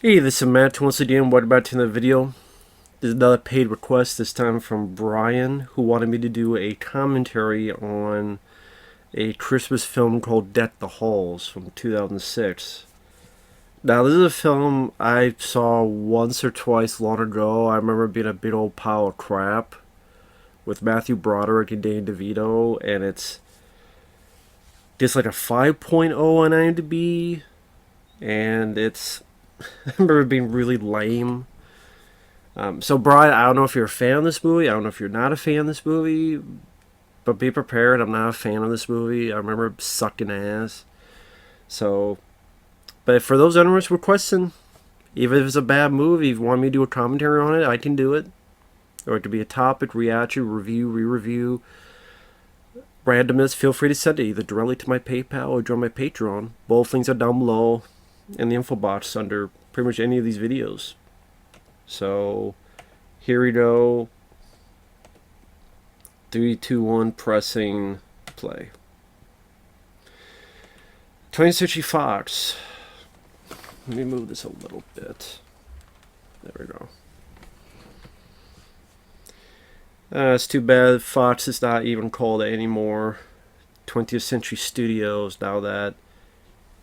Hey, this is Matt once again. What about in the video? This is another paid request, this time from Brian, who wanted me to do a commentary on a Christmas film called Deck the Halls from 2006. Now, this is a film I saw once or twice long ago. I remember it being a big old pile of crap with Matthew Broderick and Danny DeVito, and it's just like a 5.0 on IMDb, and it's I remember it being really lame. So, Brian, I don't know if you're a fan of this movie. I don't know if you're not a fan of this movie, but be prepared. I'm not a fan of this movie. I remember it sucking ass. So, but for those onerous requesting, even if it's a bad movie, if you want me to do a commentary on it, I can do it. Or it could be a topic, reaction, review, re-review, randomness. Feel free to send it either directly to my PayPal or join my Patreon. Both things are down below in the info box under pretty much any of these videos. So, here we go. 3, 2, 1, pressing play. 20th Century Fox. Let me move this a little bit. There we go. It's too bad Fox is not even called it anymore. 20th Century Studios, now that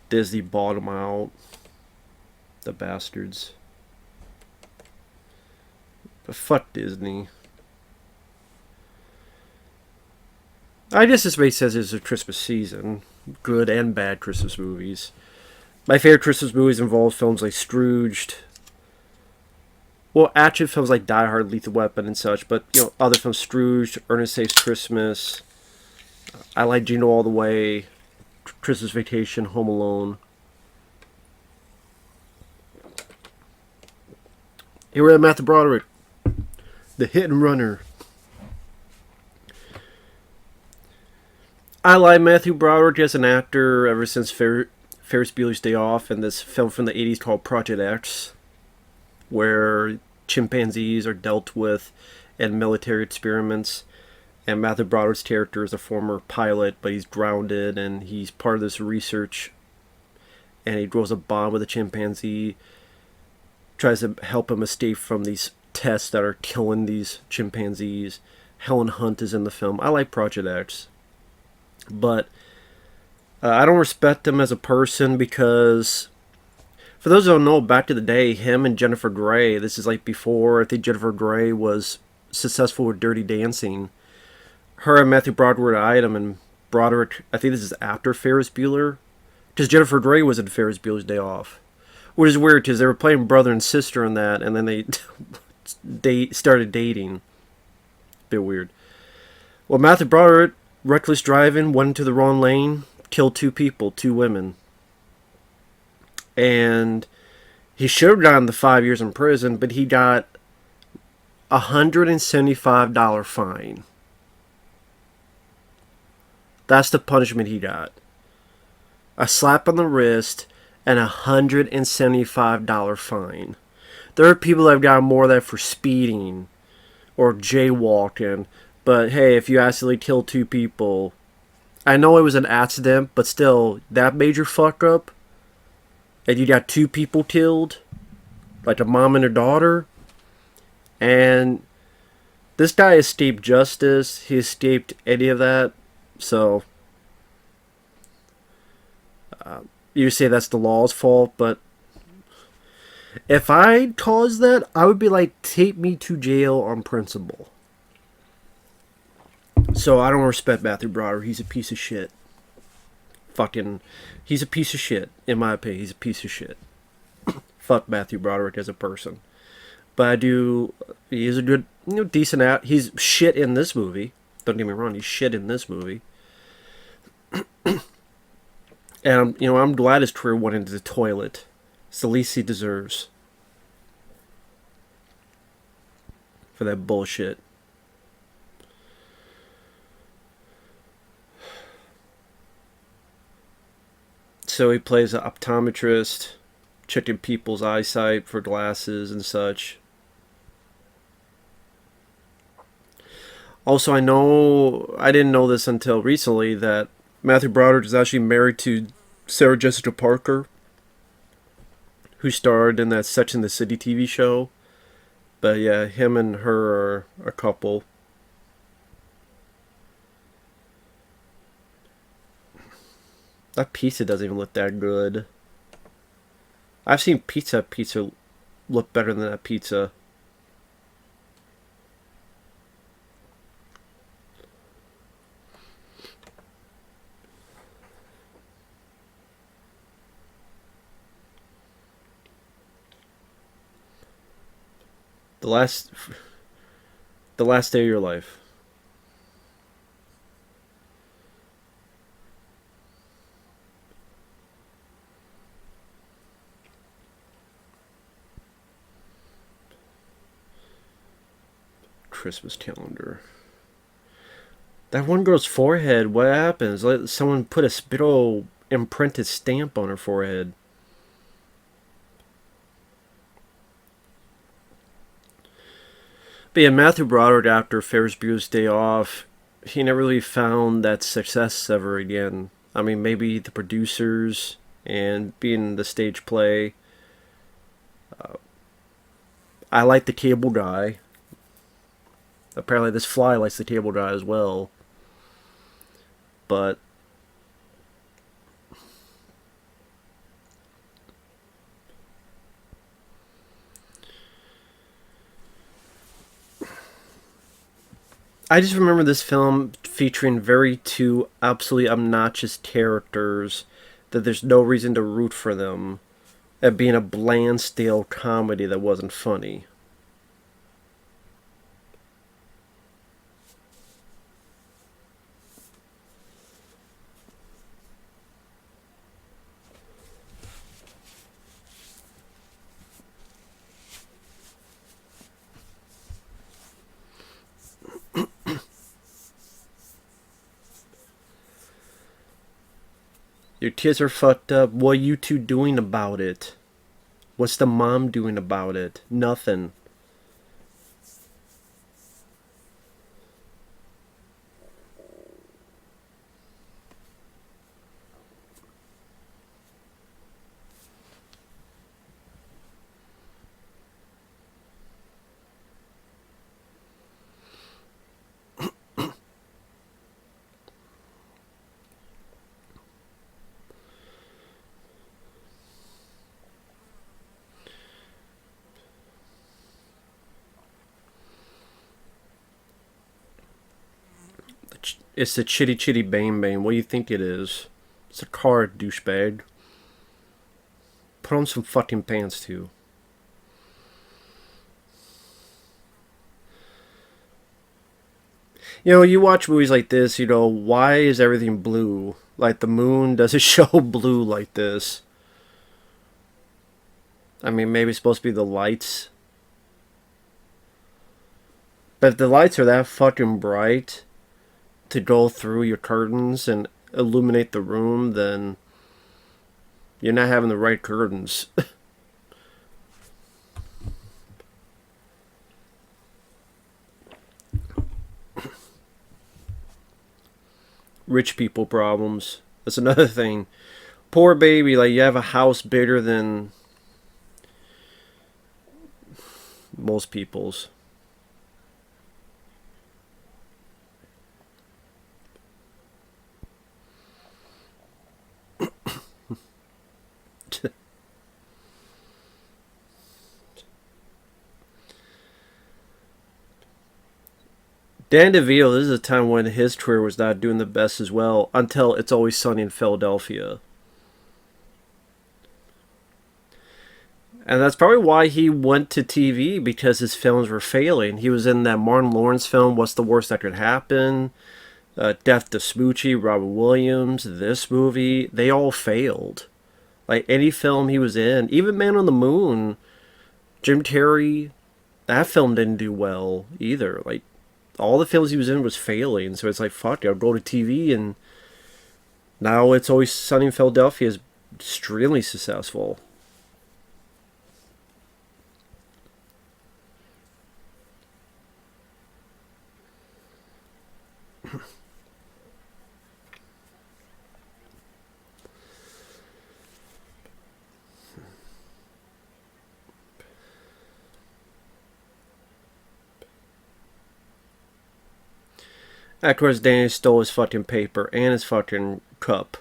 Disney bought them out. The bastards. But fuck Disney. I guess this makes sense. It's a Christmas season. Good and bad Christmas movies. My favorite Christmas movies involve films like Scrooged. Well, action films like Die Hard, Lethal Weapon, and such. But, you know, other films, Scrooged, Ernest Saves Christmas. I like Jingle All the Way. Christmas Vacation, Home Alone. Here we have Matthew Broderick. The hit and runner. I like Matthew Broderick as an actor ever since Ferris Bueller's Day Off and this film from the 80s called Project X, where chimpanzees are dealt with in military experiments. And Matthew Broderick's character is a former pilot, but he's grounded and he's part of this research. And he grows a bond with a chimpanzee, tries to help him escape from these tests that are killing these chimpanzees. Helen Hunt is in the film. I like Project X. But I don't respect him as a person because, for those who don't know, back to the day, him and Jennifer Grey, this is like before, I think Jennifer Grey was successful with Dirty Dancing. Her and Matthew Broderick were an item, and Broderick, I think this is after Ferris Bueller, because Jennifer Grey was in Ferris Bueller's Day Off. Which is weird, because they were playing brother and sister in that, and then they started dating. Bit weird. Well, Matthew Broderick, reckless driving, went into the wrong lane, killed 2 people, 2 women. And he should have gotten the 5 years in prison, but he got a $175 fine. That's the punishment he got. A slap on the wrist and a $175 fine. There are people that have gotten more of that for speeding or jaywalking. But hey, if you accidentally kill 2 people, I know it was an accident, but still, that major fuck up, and you got 2 people killed, like a mom and a daughter, and this guy escaped justice. He escaped any of that, so you say that's the law's fault, but if I caused that, I would be like, take me to jail on principle. So I don't respect Matthew Broderick. He's a piece of shit. He's a piece of shit. In my opinion, he's a piece of shit. Fuck Matthew Broderick as a person. But I do. He is a good, decent act. He's shit in this movie. Don't get me wrong. He's shit in this movie. And I'm glad his career went into the toilet. It's the least he deserves for that bullshit. So he plays an optometrist, checking people's eyesight for glasses and such. Also, I didn't know this until recently, that Matthew Broderick is actually married to Sarah Jessica Parker, who starred in that Sex and the City TV show. But yeah, him and her are a couple. That pizza doesn't even look that good. I've seen pizza look better than that pizza. The last the last day of your life. Christmas calendar. That one girl's forehead, what happens? Like someone put a spittle imprinted stamp on her forehead. But yeah, Matthew Broderick, after Ferris Bueller's Day Off, he never really found that success ever again. I mean, maybe the producers and being the stage play. I like the cable guy. Apparently, this fly likes the cable guy as well. But I just remember this film featuring very two absolutely obnoxious characters that there's no reason to root for them, and being a bland, stale comedy that wasn't funny. Your kids are fucked up. What are you two doing about it? What's the mom doing about it? Nothing. It's the Chitty Chitty Bang Bang. What do you think it is? It's a car, douchebag. Put on some fucking pants, too. You know, you watch movies like this, you know, why is everything blue? Like the moon doesn't show blue like this. I mean, maybe it's supposed to be the lights. But if the lights are that fucking bright to go through your curtains and illuminate the room, then you're not having the right curtains. Rich people problems. That's another thing. Poor baby, like you have a house bigger than most people's. Dan DeVito, this is a time when his career was not doing the best as well until It's Always Sunny in Philadelphia. And that's probably why he went to TV, because his films were failing. He was in that Martin Lawrence film, What's the Worst That Could Happen? Death to Smoochie, Robin Williams, this movie, they all failed. Like any film he was in, even Man on the Moon, Jim Carrey, that film didn't do well either. Like all the films he was in was failing, so it's like fuck, I'll go to TV, and now It's Always Sunny in Philadelphia is extremely successful. Of course, Danny stole his fucking paper and his fucking cup.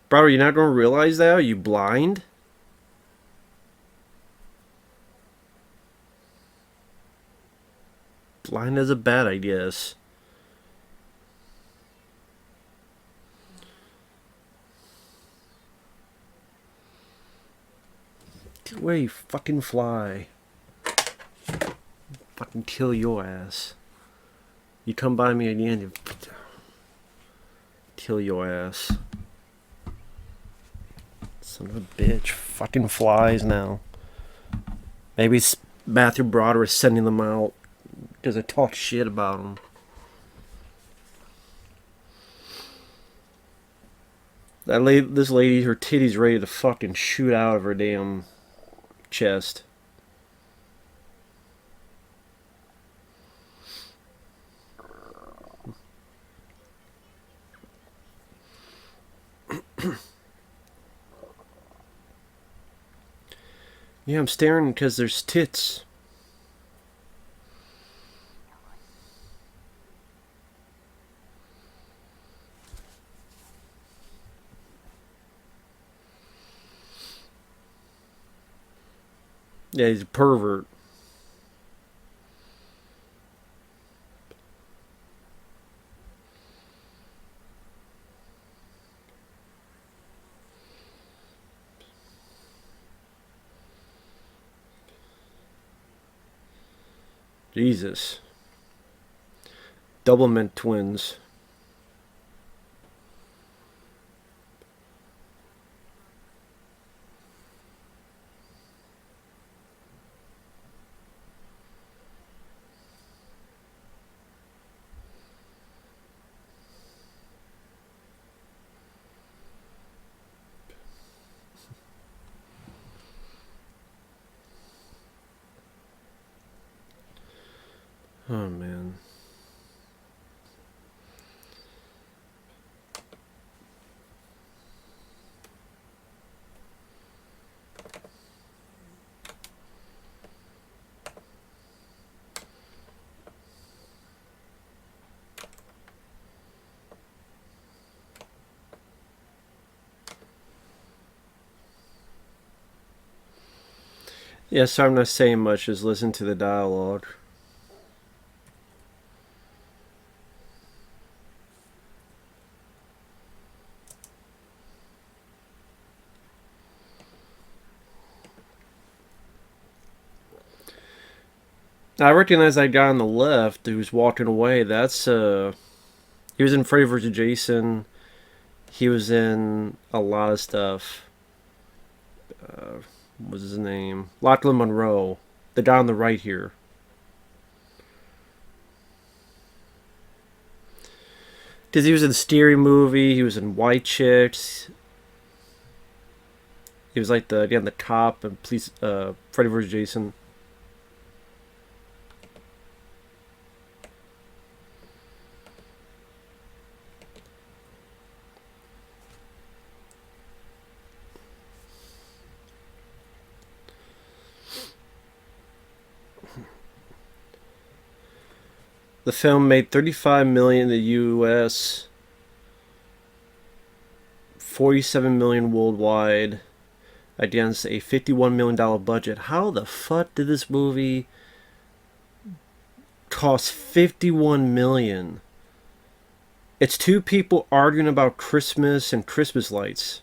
Bro, you're not gonna realize that? Are you blind? Blind as a bat, I guess. Get away, you fucking fly. Fucking kill your ass. You come by me again, you kill your ass. Son of a bitch. Fucking flies now. Maybe Matthew Broderick is sending them out because I talk shit about them. This lady, her titty's ready to fucking shoot out of her damn chest. Yeah, I'm staring because there's tits. Yeah, he's a pervert. Jesus. Doublemint twins. Oh, man. Yeah, so I'm not saying much, just listen to the dialogue. I recognize that guy on the left who's walking away. That's, he was in Freddy vs. Jason. He was in a lot of stuff. What was his name? Lachlan Monroe. The guy on the right here. Because he was in the Scary Movie. He was in White Chicks. He was like the cop and police, Freddy vs. Jason. The film made $35 million in the U.S., $47 million worldwide, against a $51 million budget. How the fuck did this movie cost $51 million? It's two people arguing about Christmas and Christmas lights.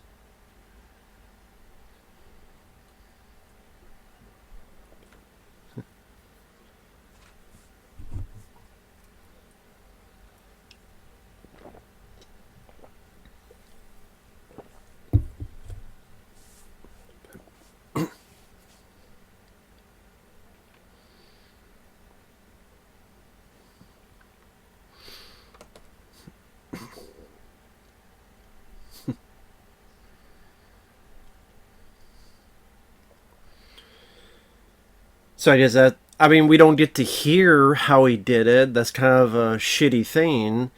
So I guess that, I mean, we don't get to hear how he did it. That's kind of a shitty thing.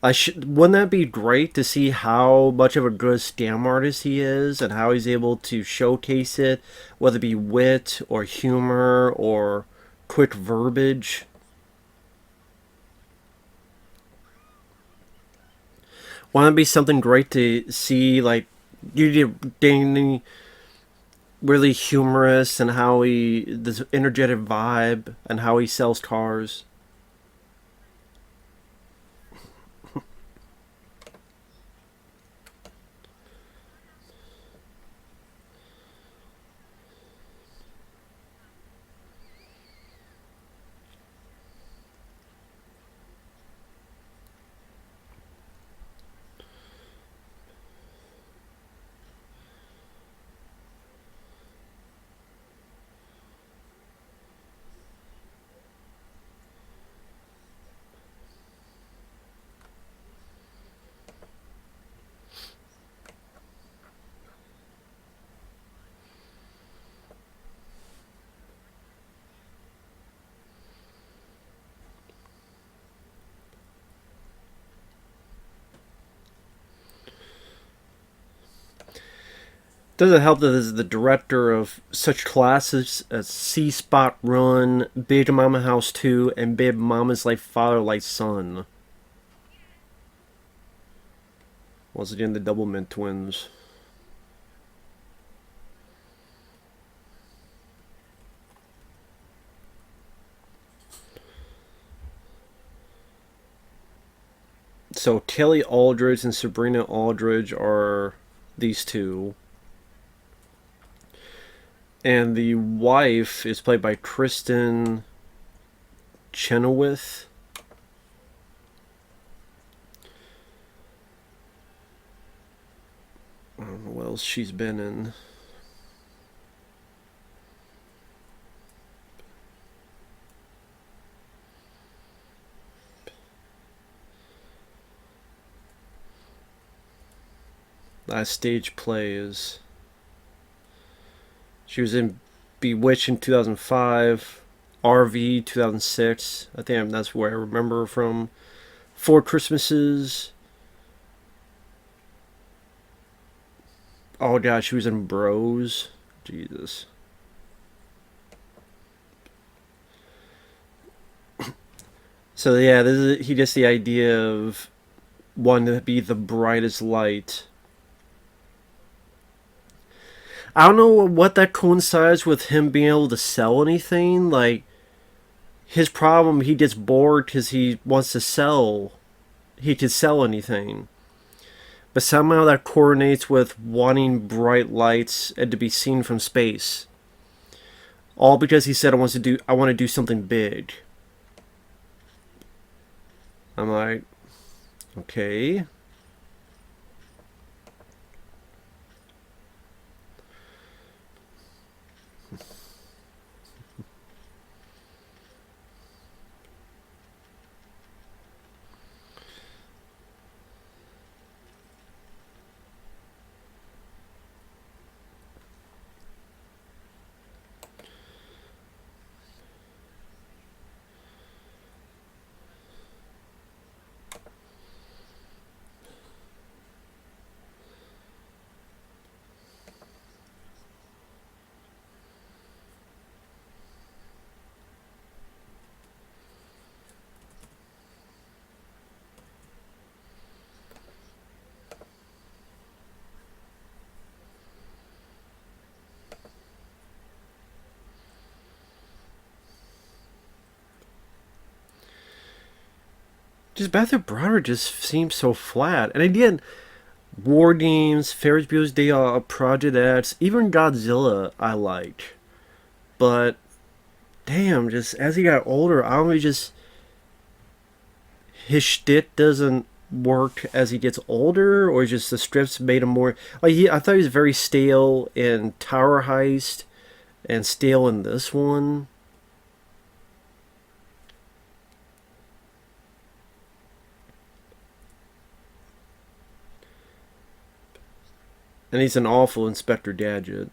Wouldn't that be great to see how much of a good scam artist he is and how he's able to showcase it, whether it be wit or humor or quick verbiage? Want to be something great to see? Like, you did Danny really humorous and how he this energetic vibe and how he sells cars. Doesn't help that this is the director of such classics as C Spot Run, Big Mama House 2, and Big Mama's Like Father Like Son. Once again, the Doublemint twins. So Kelly Aldridge and Sabrina Aldridge are these two. And the wife is played by Kristen Chenoweth. I don't know what else she's been in. Last stage play is. She was in Bewitched in 2005, RV 2006. I think that's where I remember her from. Four Christmases. Oh god, she was in Bros. Jesus. So yeah, he gets the idea of wanting to be the brightest light. I don't know what that coincides with him being able to sell anything. Like, his problem, he gets bored because he wants to sell. He can sell anything. But somehow that coordinates with wanting bright lights and to be seen from space. All because he said I want to do something big. I'm like, okay. Just Matthew Broderick just seems so flat. And again, War Games, Ferris Bueller's Day Off, Project X, even Godzilla I liked. But damn, just as he got older, I don't know, just his shtick doesn't work as he gets older, or just the scripts made him more like I thought he was very stale in Tower Heist and stale in this one. And he's an awful Inspector Gadget.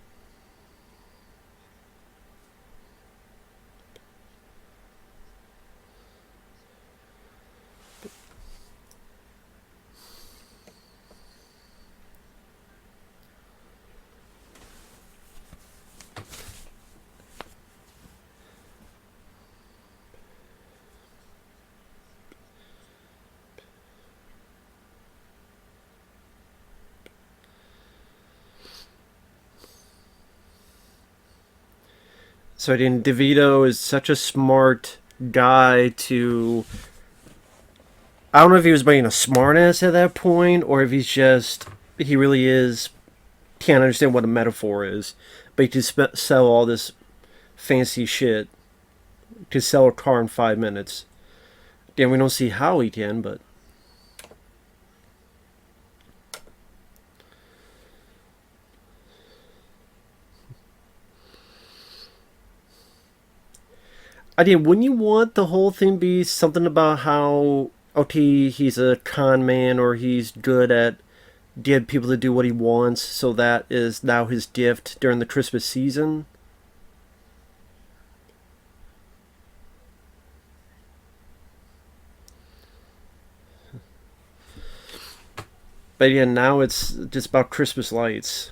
So I mean, DeVito is such a smart guy to. I don't know if he was being a smartass at that point, or if he's just he really is can't understand what a metaphor is, but he can sell all this fancy shit to sell a car in 5 minutes. Again, we don't see how he can, but I mean, wouldn't you want the whole thing be something about how okay he's a con man or he's good at get people to do what he wants, so that is now his gift during the Christmas season? But yeah, now it's just about Christmas lights.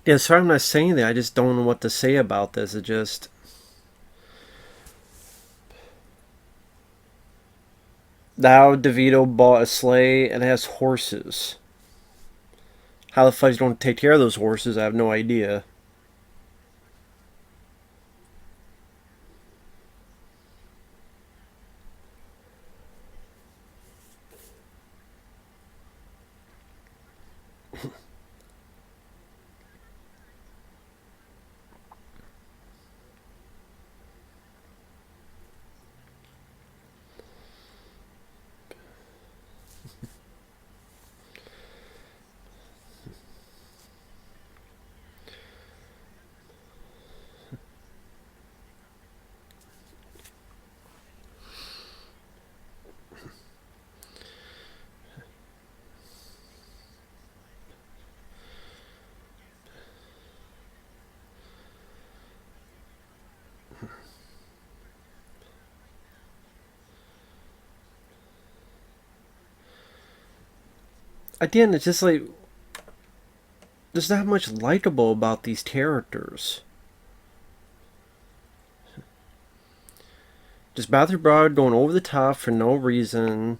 Yeah, sorry I'm not saying that. I just don't know what to say about this. It just now DeVito bought a sleigh and it has horses. How the fuck he's going to take care of those horses? I have no idea. Again, it's just like there's not much likable about these characters. Just Matthew Broderick going over the top for no reason,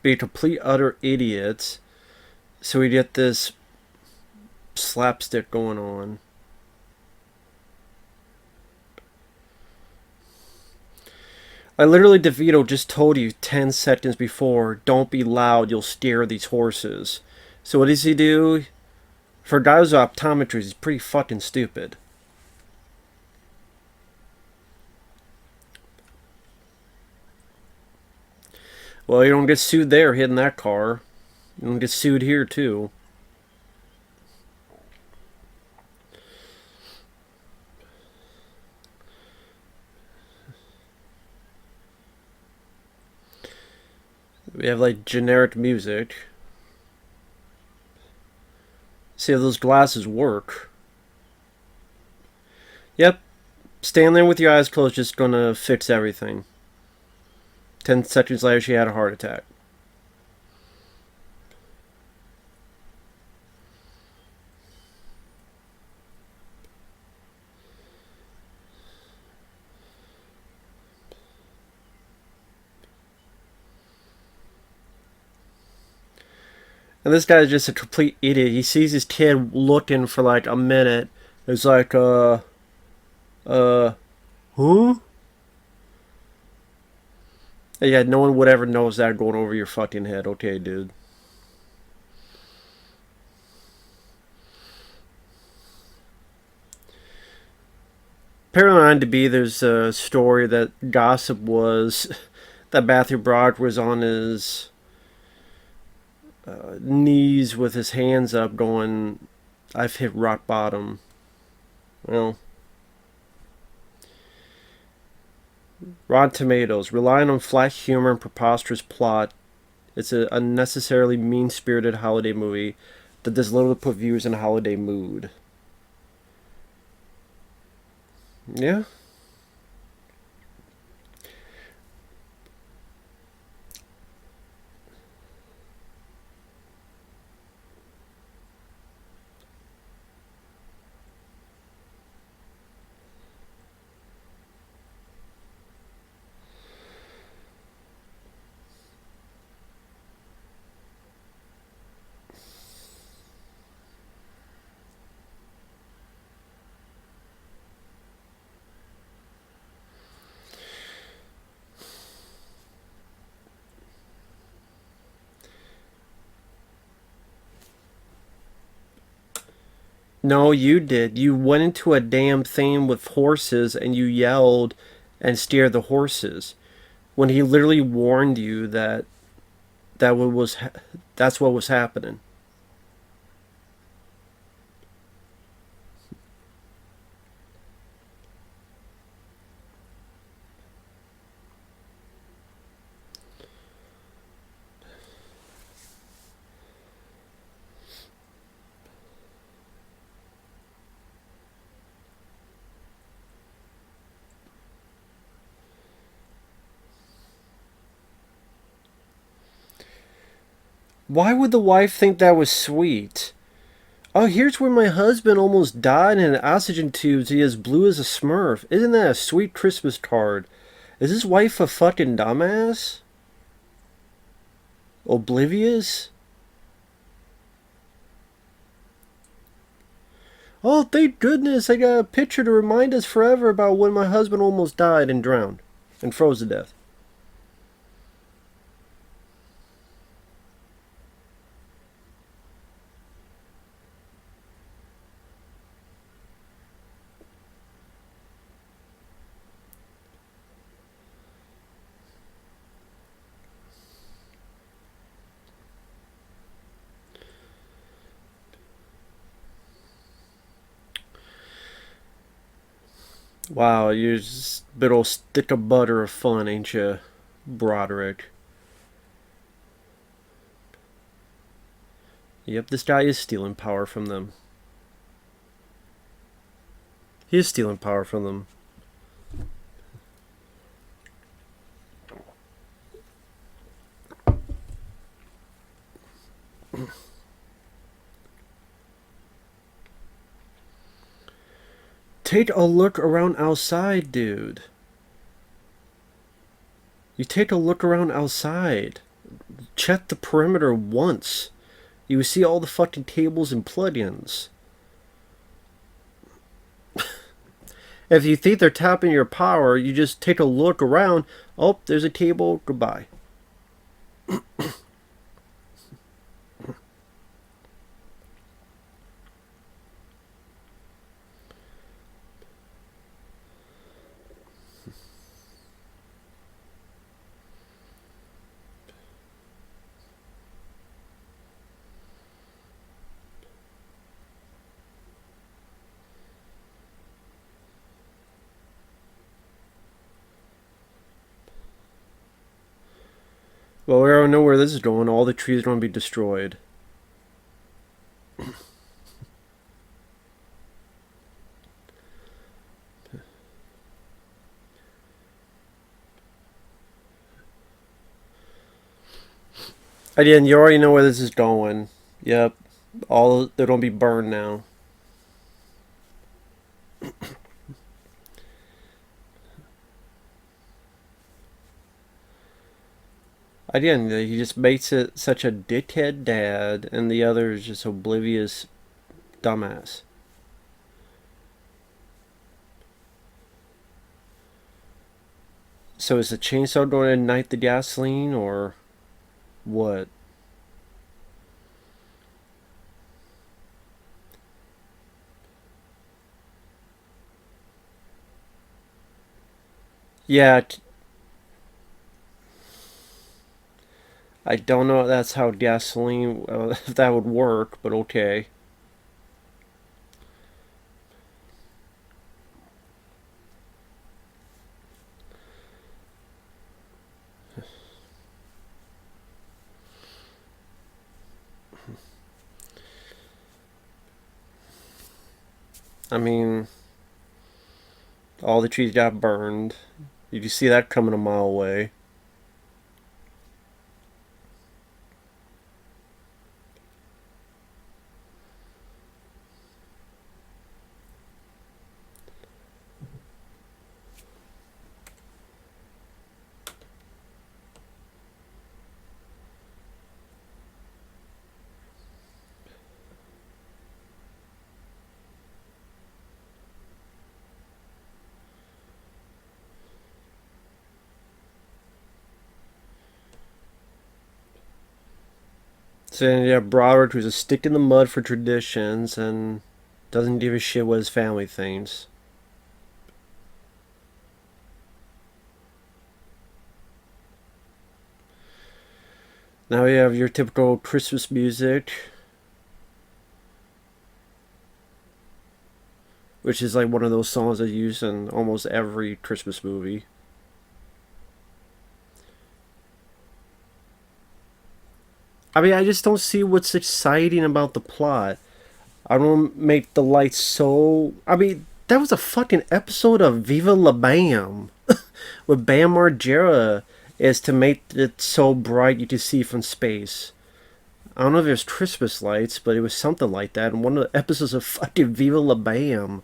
be a complete utter idiot. So we get this slapstick going on. I literally, DeVito just told you 10 seconds before, don't be loud, you'll scare these horses. So what does he do? For a guy who's an optometrist, he's pretty fucking stupid. Well, you don't get sued there hitting that car. You don't get sued here, too. We have like generic music. See if those glasses work. Yep, stand there with your eyes closed, just gonna fix everything. 10 seconds later, she had a heart attack. And this guy's just a complete idiot. He sees his kid looking for like a minute. It's like, uh, who? Yeah, no one would ever knows that going over your fucking head. Okay, dude. Apparently on IMDb, there's a story that gossip was that Matthew Broderick was on his knees with his hands up going, I've hit rock bottom. Well, Rotten Tomatoes, relying on flat humor and preposterous plot, it's an unnecessarily mean-spirited holiday movie that does little to put viewers in a holiday mood. Yeah. No, you did. You went into a damn thing with horses and you yelled and scared the horses when he literally warned you that that what was that's what was happening. Why would the wife think that was sweet? Oh, here's where my husband almost died in an oxygen tube. He is blue as a smurf. Isn't that a sweet Christmas card? Is his wife a fucking dumbass? Oblivious? Oh, thank goodness I got a picture to remind us forever about when my husband almost died and drowned and froze to death. Wow, you're just a big old stick of butter of fun, ain't you, Broderick? Yep, this guy is stealing power from them. He is stealing power from them. Take a look around outside, dude. You take a look around outside. Check the perimeter once. You see all the fucking tables and plugins. If you think they're tapping your power, you just take a look around. Oh, there's a table. Goodbye. Well, we already know where this is going. All the trees are going to be destroyed. Again, you already know where this is going. Yep. All they're going to be burned now. Again, he just makes it such a dickhead dad, and the other is just oblivious dumbass. So is the chainsaw going to ignite the gasoline, or what? Yeah, I don't know if that's how gasoline, if that would work, but okay. I mean, all the trees got burned. Did you see that coming a mile away? So then you have Broderick, who's a stick in the mud for traditions and doesn't give a shit what his family thinks. Now you have your typical Christmas music, which is like one of those songs that's used in almost every Christmas movie. I mean, I just don't see what's exciting about the plot. I don't make the lights so. I mean, that was a fucking episode of Viva La Bam with Bam Margera is to make it so bright you can see from space. I don't know if it was Christmas lights, but it was something like that. In one of the episodes of fucking Viva La Bam.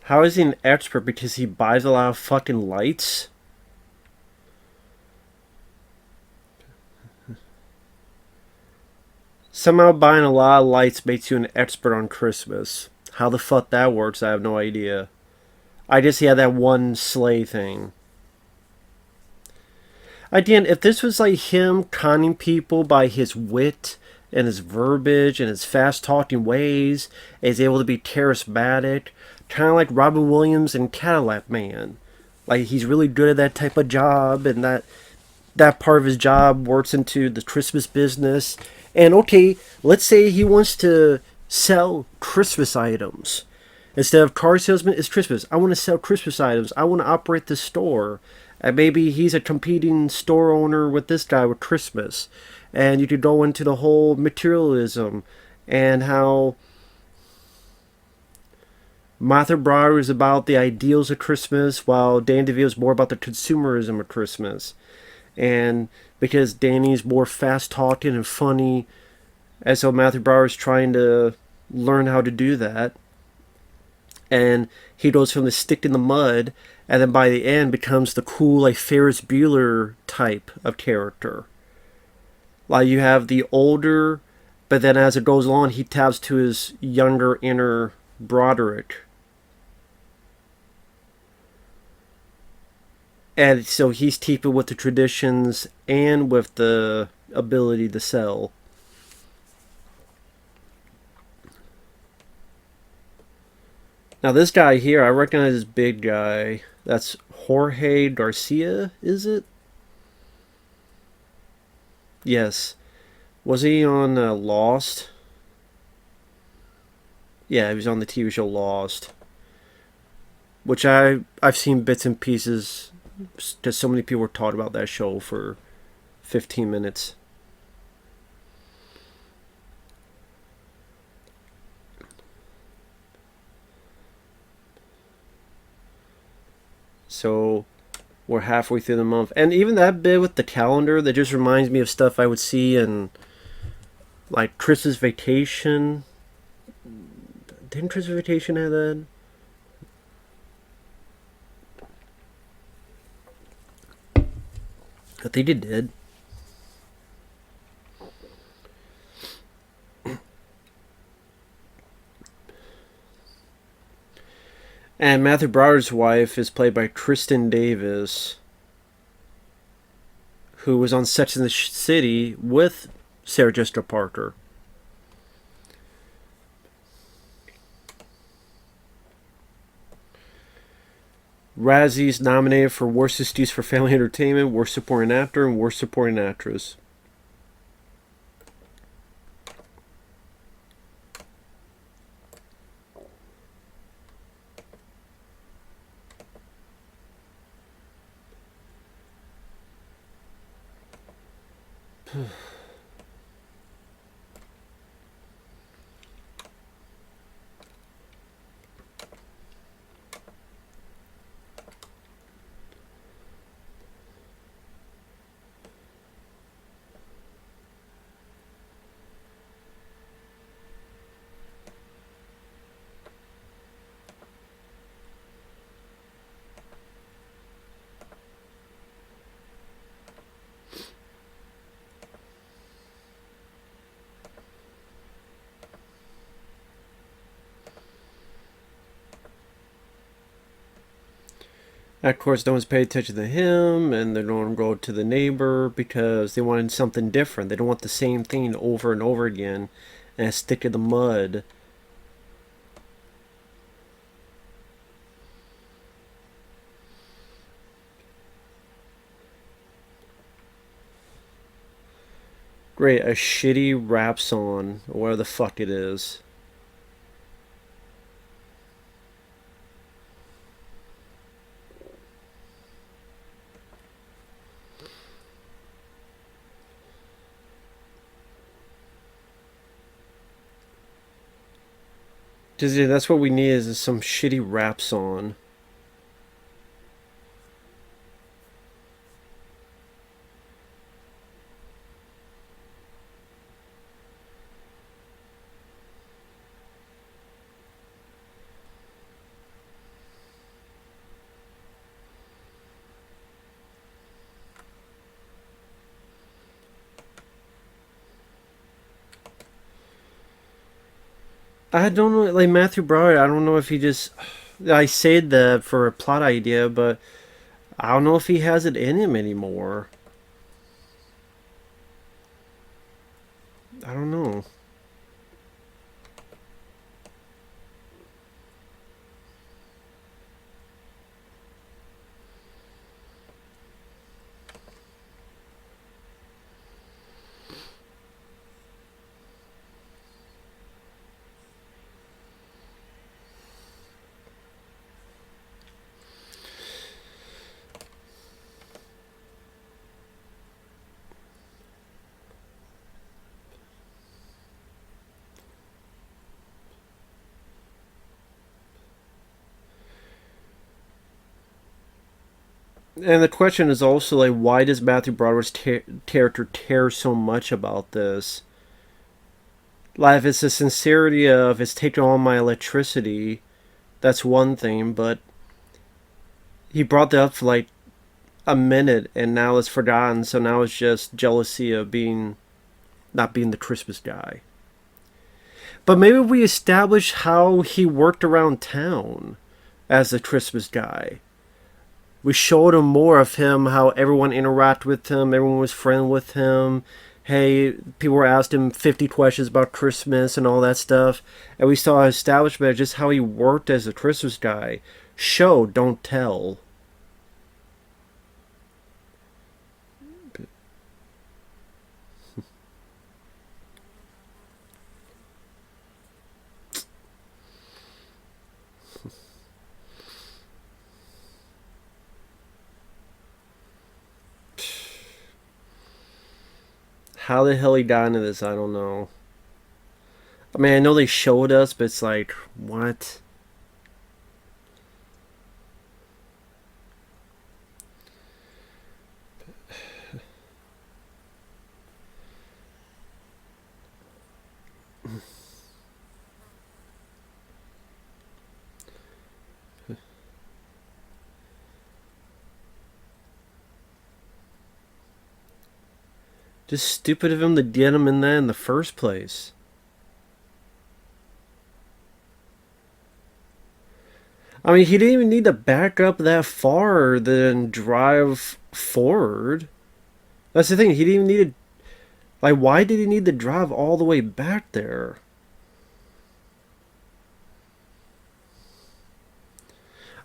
How is he an expert? Because he buys a lot of fucking lights? Somehow buying a lot of lights makes you an expert on Christmas. How the fuck that works, I have no idea. I just had that one sleigh thing. Again, if this was like him conning people by his wit and his verbiage and his fast talking ways, is able to be charismatic, kind of like Robin Williams and Cadillac Man. Like he's really good at that type of job, and that part of his job works into the Christmas business. And okay, let's say he wants to sell Christmas items. Instead of car salesman, it's Christmas. I want to sell Christmas items. I want to operate the store. And maybe he's a competing store owner with this guy with Christmas. And you could go into the whole materialism and how Martha Brower is about the ideals of Christmas, while Dan DeVito is more about the consumerism of Christmas. And because Danny's more fast talking and funny, and so Matthew Brower is trying to learn how to do that. And he goes from the stick in the mud, and then by the end becomes the cool, like Ferris Bueller type of character. Like you have the older, but then as it goes on, he taps to his younger inner Broderick. And so he's keeping with the traditions and with the ability to sell. Now this guy here, I recognize this big guy. That's Jorge Garcia, is it? Yes. Was he on Lost? Yeah, he was on the TV show Lost, which I've seen bits and pieces because so many people were taught about that show for 15 minutes. So we're halfway through the month, and even that bit with the calendar that just reminds me of stuff I would see in like Christmas Vacation. Didn't Christmas Vacation have that? I think he did. And Matthew Broderick's wife is played by Tristan Davis, who was on Sex and the City with Sarah Jessica Parker. Razzies nominated for Worst Excuse for Family Entertainment, Worst Supporting Actor, and Worst Supporting Actress. Of course, no one's paid attention to him, and they don't want to go to the neighbor because they wanted something different. They don't want the same thing over and over again and stick in the mud. Great, a shitty rap song, or whatever the fuck it is. That's what we need is some shitty rap song. I don't know, like Matthew Broderick, I don't know if he just. I said that for a plot idea, but I don't know if he has it in him anymore. I don't know. And the question is also like, why does Matthew Broderick's character care so much about this? Like, if it's the sincerity of it's taking all my electricity, that's one thing. But he brought that up for like a minute, and now it's forgotten. So now it's just jealousy of being not being the Christmas guy. But maybe we establish how he worked around town as the Christmas guy. We showed him more of him, how everyone interacted with him, everyone was friendly with him. Hey, people were asking him 50 questions about Christmas and all that stuff. And we saw an establishment of just how he worked as a Christmas guy. Show, don't tell. How the hell he got into this, I don't know. I mean, I know they showed us, but it's like, what? Just stupid of him to get him in there in the first place. I mean, he didn't even need to back up that far, then drive forward. That's the thing. He didn't even need to. Like, why did he need to drive all the way back there?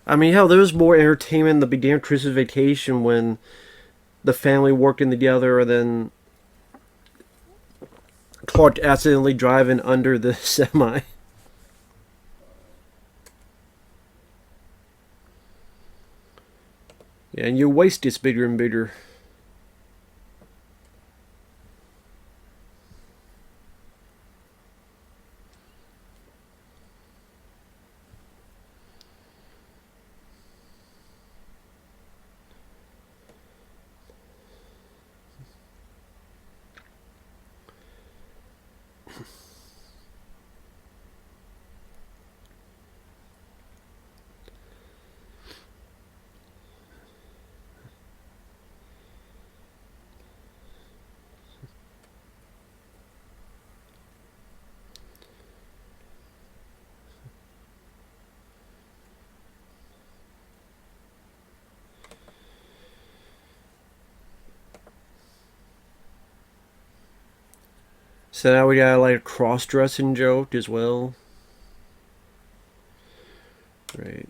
I mean, hell, there was more entertainment in the beginning of Christmas Vacation when the family working together, and then Clark accidentally driving under the semi. Yeah, and your waist gets bigger and bigger. So now we got like a cross-dressing joke as well. Right.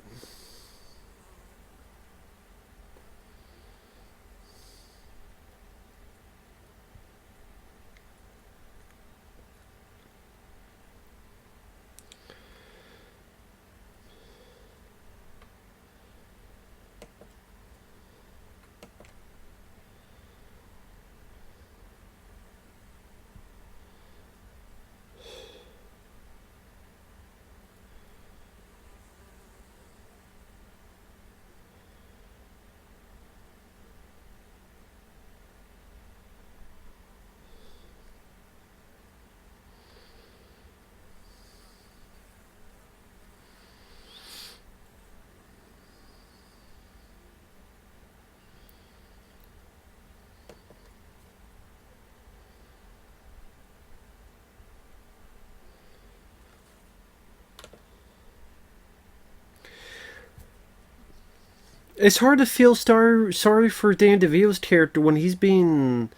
It's hard to feel sorry for Dan DeVito's character when he's being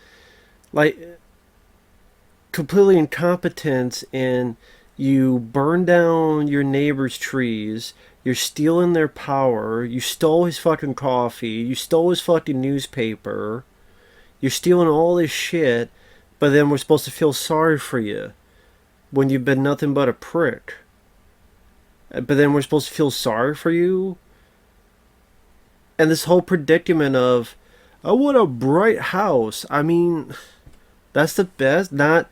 like completely incompetent, and you burn down your neighbor's trees. You're stealing their power. You stole his fucking coffee. You stole his fucking newspaper. You're stealing all this shit, but then we're supposed to feel sorry for you when you've been nothing but a prick. But then we're supposed to feel sorry for you? And this whole predicament of, oh, what a bright house. I mean, that's the best. Not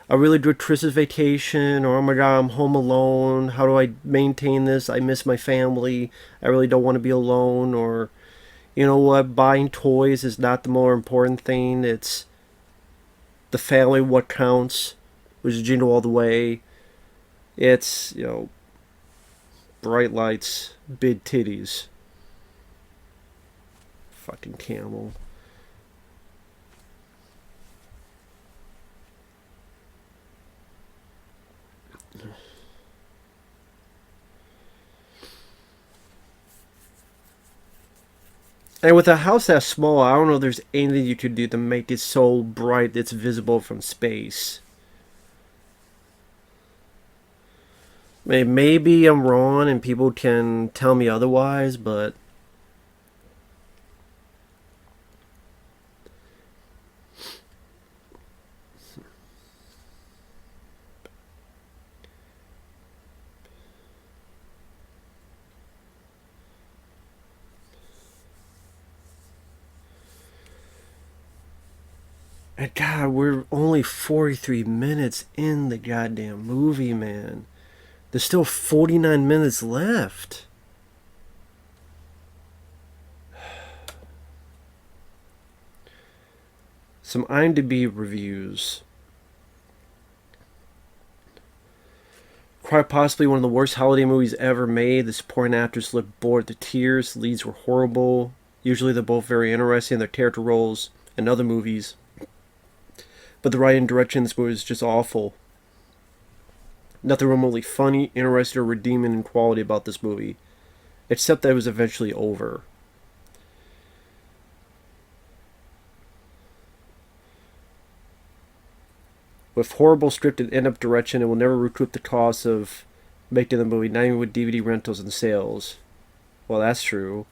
a really good Christmas Vacation, or oh my god, I'm home alone. How do I maintain this? I miss my family. I really don't want to be alone. Or, you know what, buying toys is not the more important thing. It's the family, what counts, which is Jingle All the Way. It's, bright lights, big titties. Fucking camel. And with a house that small, I don't know if there's anything you could do to make it so bright it's visible from space. Maybe I'm wrong and people can tell me otherwise, but God, we're only 43 minutes in the goddamn movie, man. There's still 49 minutes left. Some IMDb reviews. Quite possibly one of the worst holiday movies ever made. The supporting actors looked bored to tears. The leads were horrible. Usually they're both very interesting in their character roles in other movies. But the writing and direction in this movie is just awful. Nothing remotely funny, interesting, or redeeming in quality about this movie, except that it was eventually over. With horrible script and in-depth direction, it will never recoup the cost of making the movie, not even with DVD rentals and sales. Well, that's true.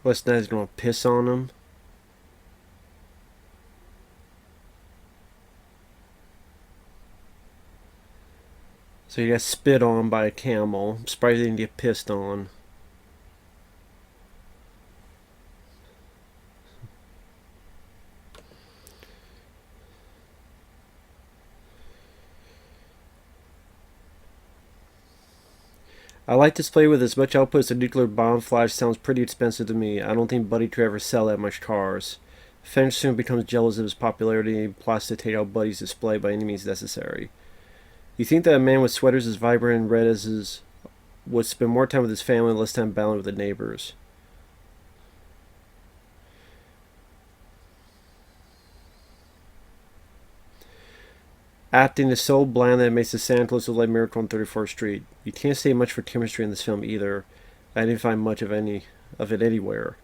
West Nine's gonna piss on him. So he got spit on by a camel. I'm surprised he didn't get pissed on. I like this play with as much output as a nuclear bomb flash sounds pretty expensive to me. I don't think Buddy could ever sell that much cars. Finch soon becomes jealous of his popularity and plots to take out Buddy's display by any means necessary. You think that a man with sweaters as vibrant and red as his would spend more time with his family and less time battling with the neighbors. Acting is so bland that it makes the Santa Claus look like Miracle on 34th Street. You can't say much for chemistry in this film either. I didn't find much of it anywhere.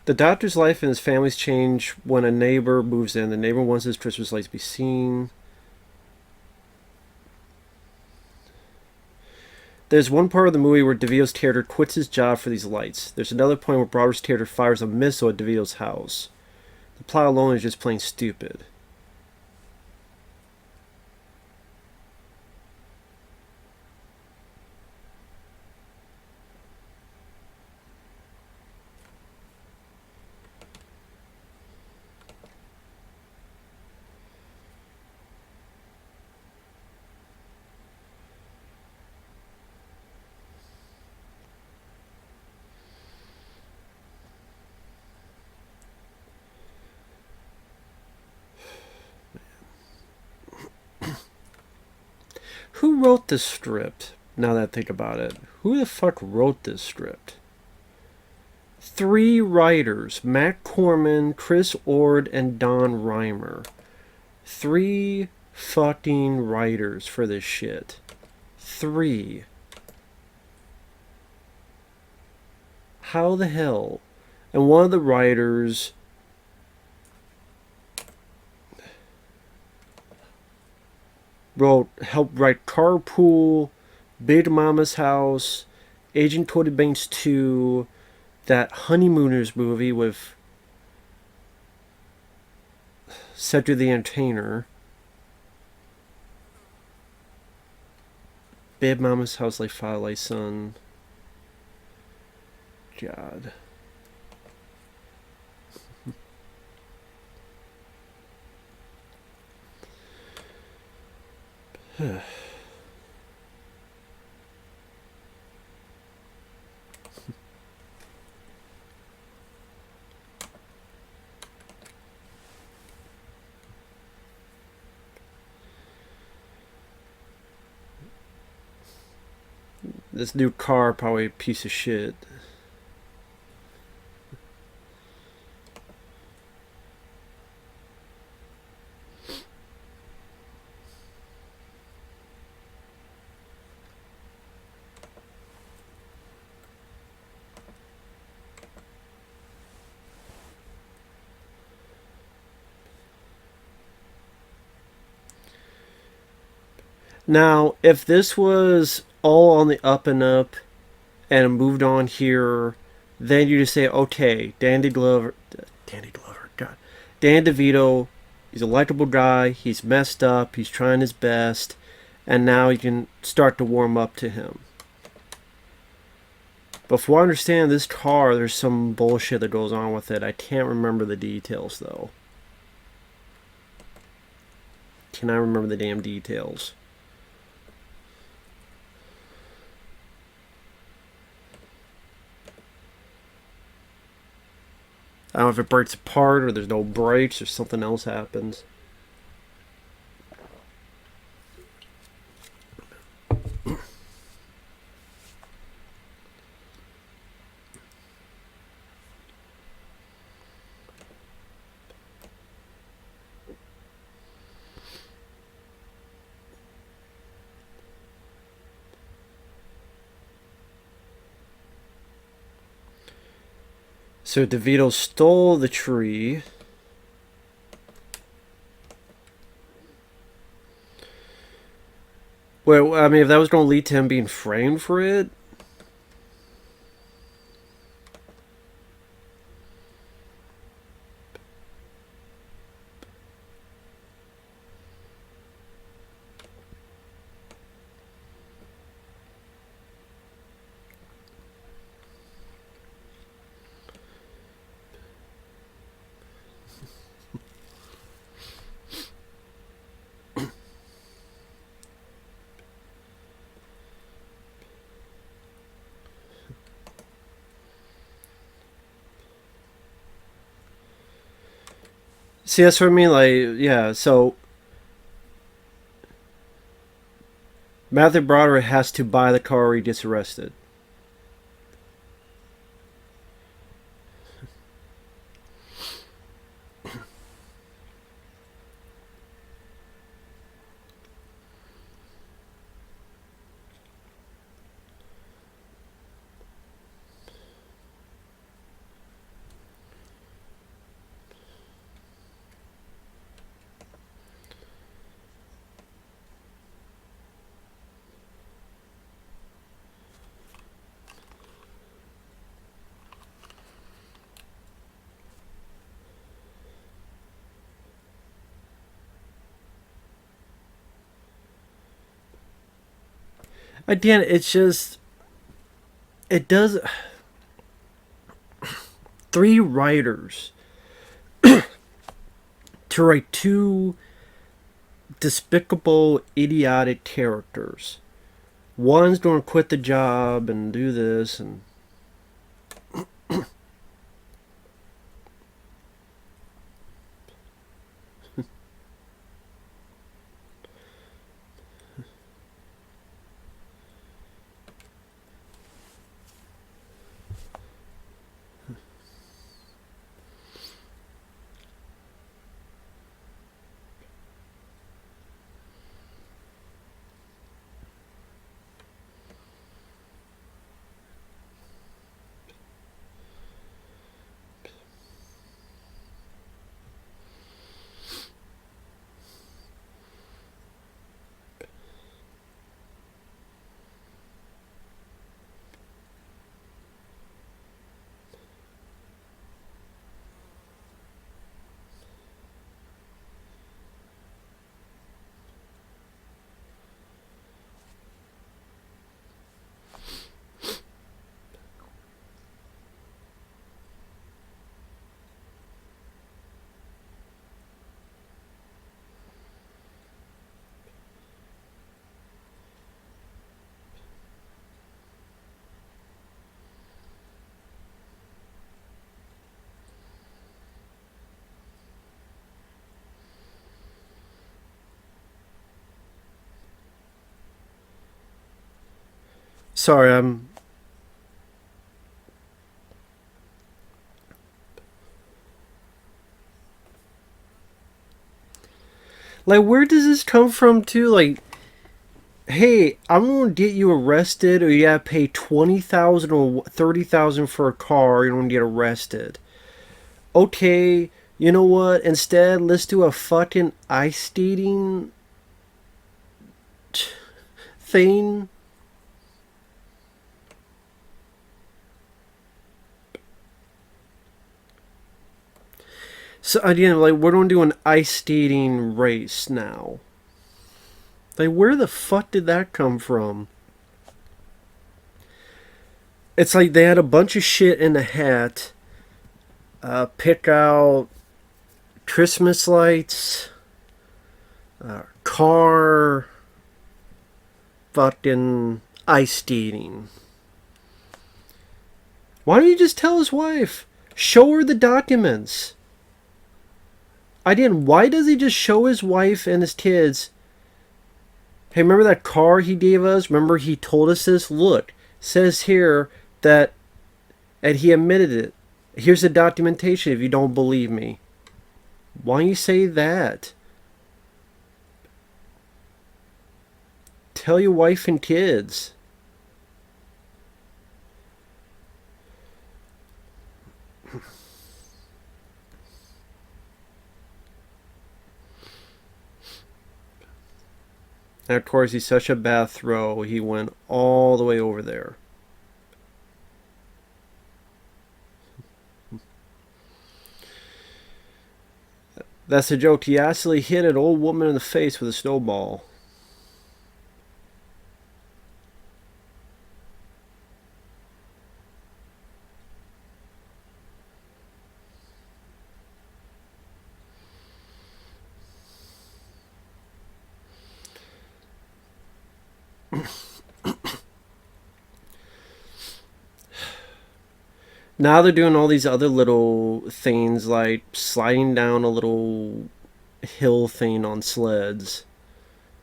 The doctor's life and his family's change when a neighbor moves in. The neighbor wants his Christmas lights to be seen. There's one part of the movie where DeVito's character quits his job for these lights. There's another point where Browder's character fires a missile at DeVito's house. The plot alone is just plain stupid. Who wrote this script? Now that I think about it. Who the fuck wrote this script? 3 writers. Matt Corman, Chris Ord, and Don Reimer. 3 fucking writers for this shit. 3. How the hell? And one of the writers helped write Carpool, Big Mama's House, Agent Cody Banks 2, that Honeymooners movie with Cedric the Entertainer, Big Mama's House, like Father, like Son. God. This new car probably a piece of shit. Now, if this was all on the up and up and moved on here, then you just say, okay, Danny Glover, God, Dan DeVito, he's a likable guy. He's messed up. He's trying his best, and now you can start to warm up to him. But from what I understand, this car, there's some bullshit that goes on with it. I can't remember the details though. Can I remember the damn details? I don't know if it breaks apart or there's no brakes or something else happens. So DeVito stole the tree. Well, I mean, if that was going to lead to him being framed for it, see, that's what I mean. Like, yeah. So Matthew Broderick has to buy the car or he gets arrested. Again, it's just it does. Three writers to write two despicable, idiotic characters. One's going to quit the job and do this, and sorry, I'm like, where does this come from? Too, like, hey, I'm gonna get you arrested, or you gotta pay 20,000 or 30,000 for a car. You don't get arrested. Okay, you know what? Instead, let's do a fucking ice skating thing. So again, like, we're gonna do an ice skating race now. Like, where the fuck did that come from? It's like they had a bunch of shit in the hat. Pick out Christmas lights, car, fucking ice skating. Why don't you just tell his wife? Show her the documents. Why does he just show his wife and his kids? Hey, remember that car he gave us? Remember he told us this? Look, says here that, and he admitted it. Here's the documentation if you don't believe me. Why don't you say that? Tell your wife and kids. And of course, he's such a bad throw, he went all the way over there. That's a joke. He actually hit an old woman in the face with a snowball. Now they're doing all these other little things like sliding down a little hill thing on sleds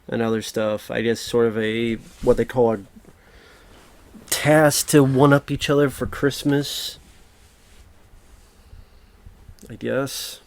and other stuff. I guess sort of a what they call a task to one up each other for Christmas. I guess.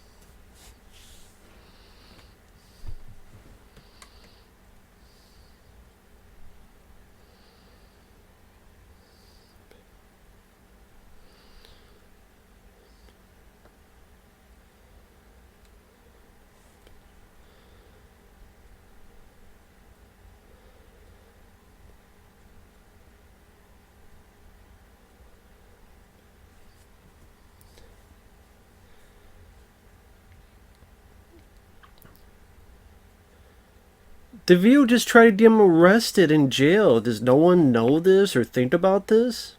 DeVito just tried to get him arrested in jail. Does no one know this or think about this?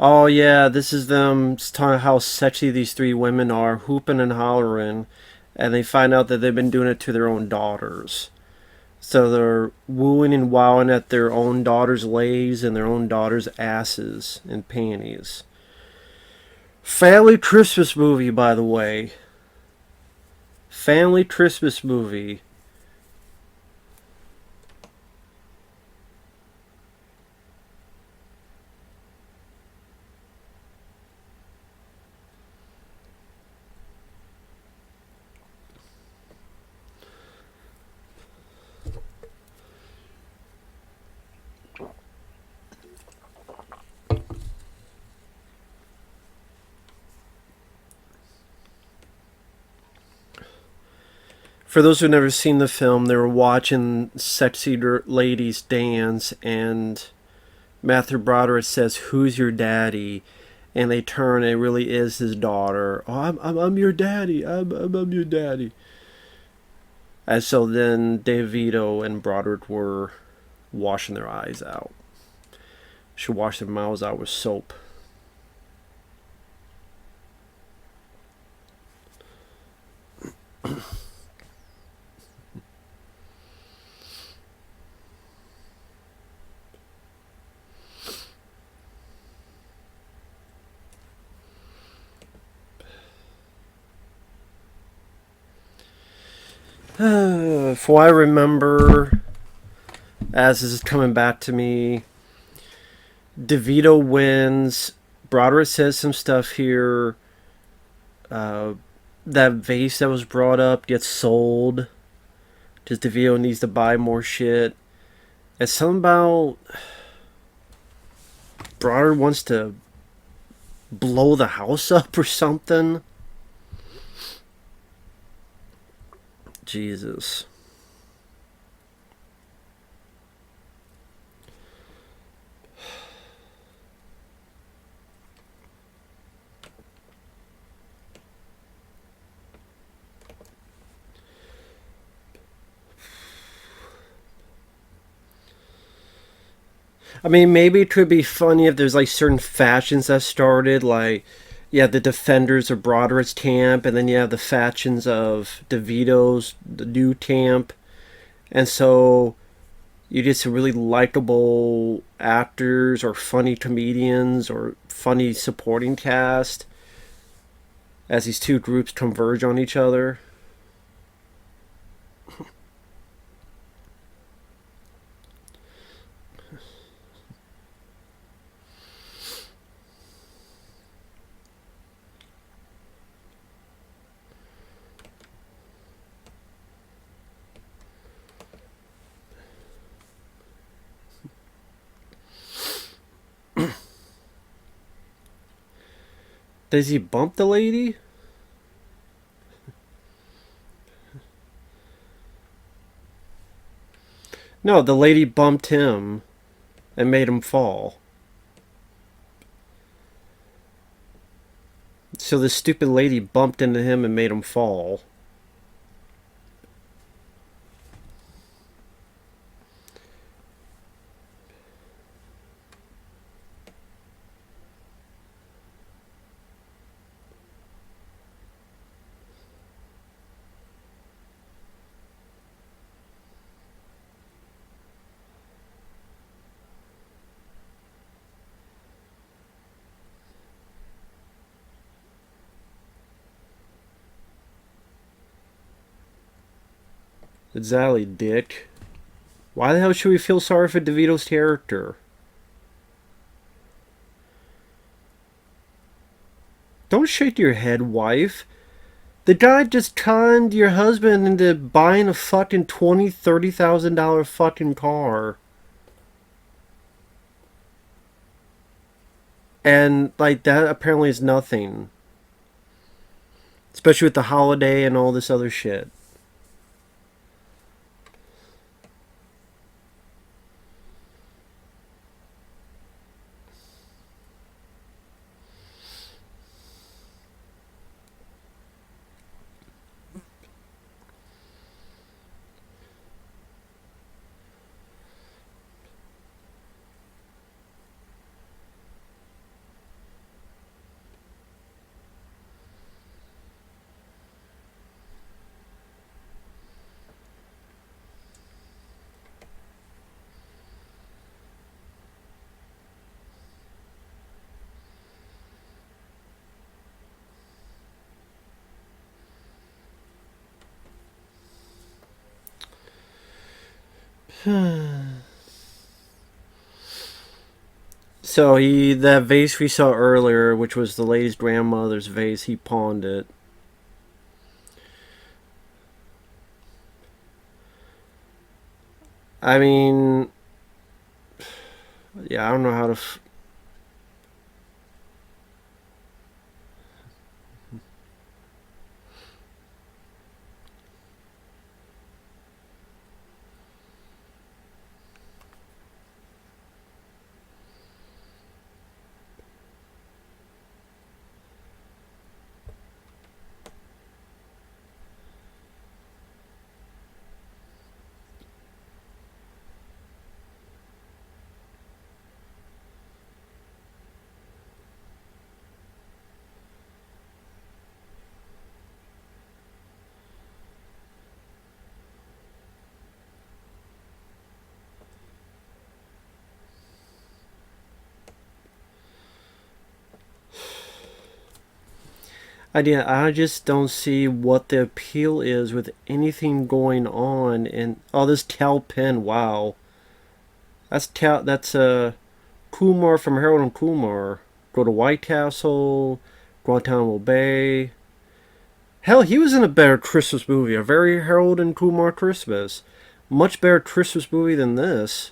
Oh yeah, this is them talking how sexy these three women are, hooping and hollering, and they find out that they've been doing it to their own daughters. So they're wooing and wowing at their own daughters' legs and their own daughters' asses and panties. Family Christmas movie, by the way. Family Christmas movie. For those who've never seen the film, they were watching sexy ladies dance, and Matthew Broderick says, "Who's your daddy?" And they turn, and it really is his daughter. Oh, I'm your daddy. I'm your daddy. And so then Dave Vito and Broderick were washing their eyes out. Should wash their mouths out with soap. For I remember, as this is coming back to me, DeVito wins. Broderick says some stuff here. That vase that was brought up gets sold. Just DeVito needs to buy more shit. It's something about Broderick wants to blow the house up or something. Jesus. I mean, maybe it could be funny if there's like certain factions that started, like you have the defenders of Broderick's camp, and then you have the factions of DeVito's, the new camp, and so you get some really likable actors or funny comedians or funny supporting cast as these two groups converge on each other. Does he bump the lady? No, the lady bumped him and made him fall. So the stupid lady bumped into him and made him fall. Exactly, dick. Why the hell should we feel sorry for DeVito's character? Don't shake your head, wife. The guy just conned your husband into buying a fucking $20,000-$30,000 fucking car. And, like, that apparently is nothing. Especially with the holiday and all this other shit. So that vase we saw earlier, which was the lady's grandmother's vase, he pawned it. I mean, yeah, I don't know how to. I just don't see what the appeal is with anything going on. And oh, this Cal Penn, wow, that's Kumar from Harold and Kumar. Go to White Castle, Guantanamo Bay. Hell, he was in a better Christmas movie. A very Harold and Kumar Christmas. Much better Christmas movie than this.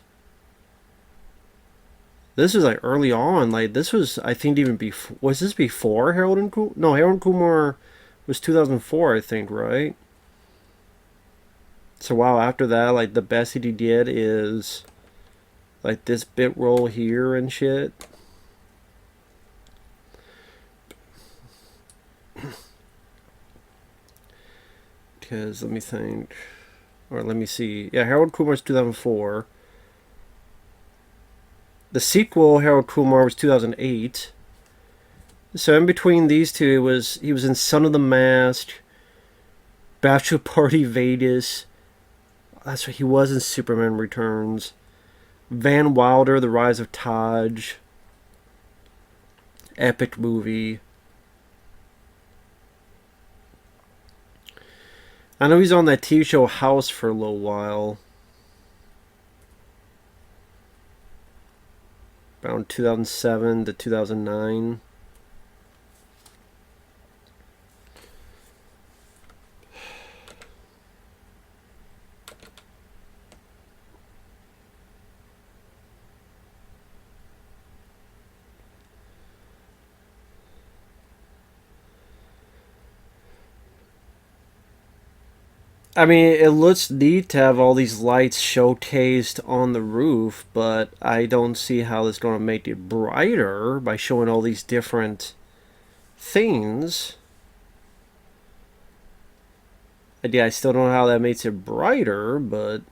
This was like early on. Like this was, I think, even before. Was this before Harold and Kumar? No, Harold and Kumar was 2004, I think, right? So wow, after that, like the best he did is like this bit roll here and shit. Because let me think, or let me see. Yeah, Harold Kumar's 2004. The sequel, Harold Kumar, was 2008. So in between these two, he was in Son of the Mask, Bachelor Party Vegas. That's what he was in Superman Returns. Van Wilder, The Rise of Taj. Epic movie. I know he's on that TV show House for a little while. Around 2007 to 2009. I mean, it looks neat to have all these lights showcased on the roof, but I don't see how it's going to make it brighter by showing all these different things. And yeah, I still don't know how that makes it brighter, but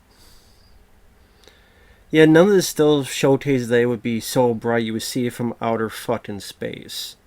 yeah, none of this still showcases that it would be so bright you would see it from outer fucking space.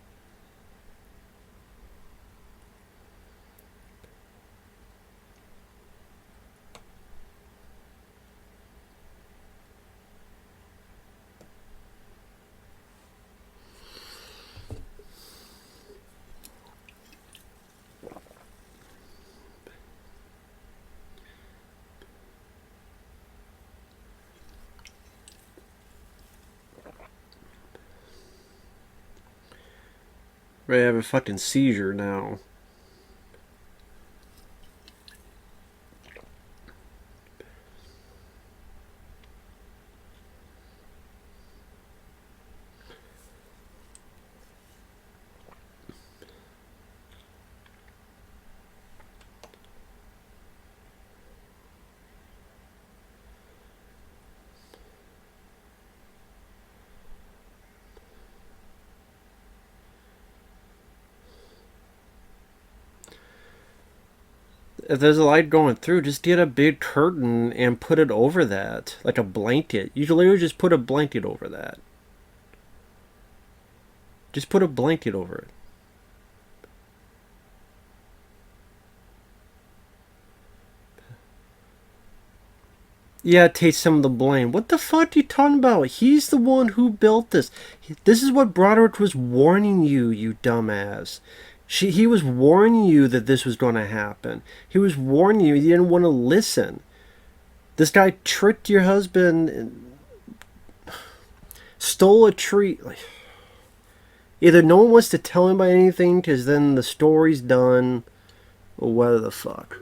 I have a fucking seizure now. If there's a light going through, just get a big curtain and put it over that. Like a blanket. You literally just put a blanket over that. Just put a blanket over it. Yeah, it takes some of the blame. What the fuck are you talking about? He's the one who built this. This is what Broderick was warning you, you dumbass. He was warning you that this was going to happen. He was warning you. You didn't want to listen. This guy tricked your husband and stole a tree. Either no one wants to tell him about anything because then the story's done, or what the fuck.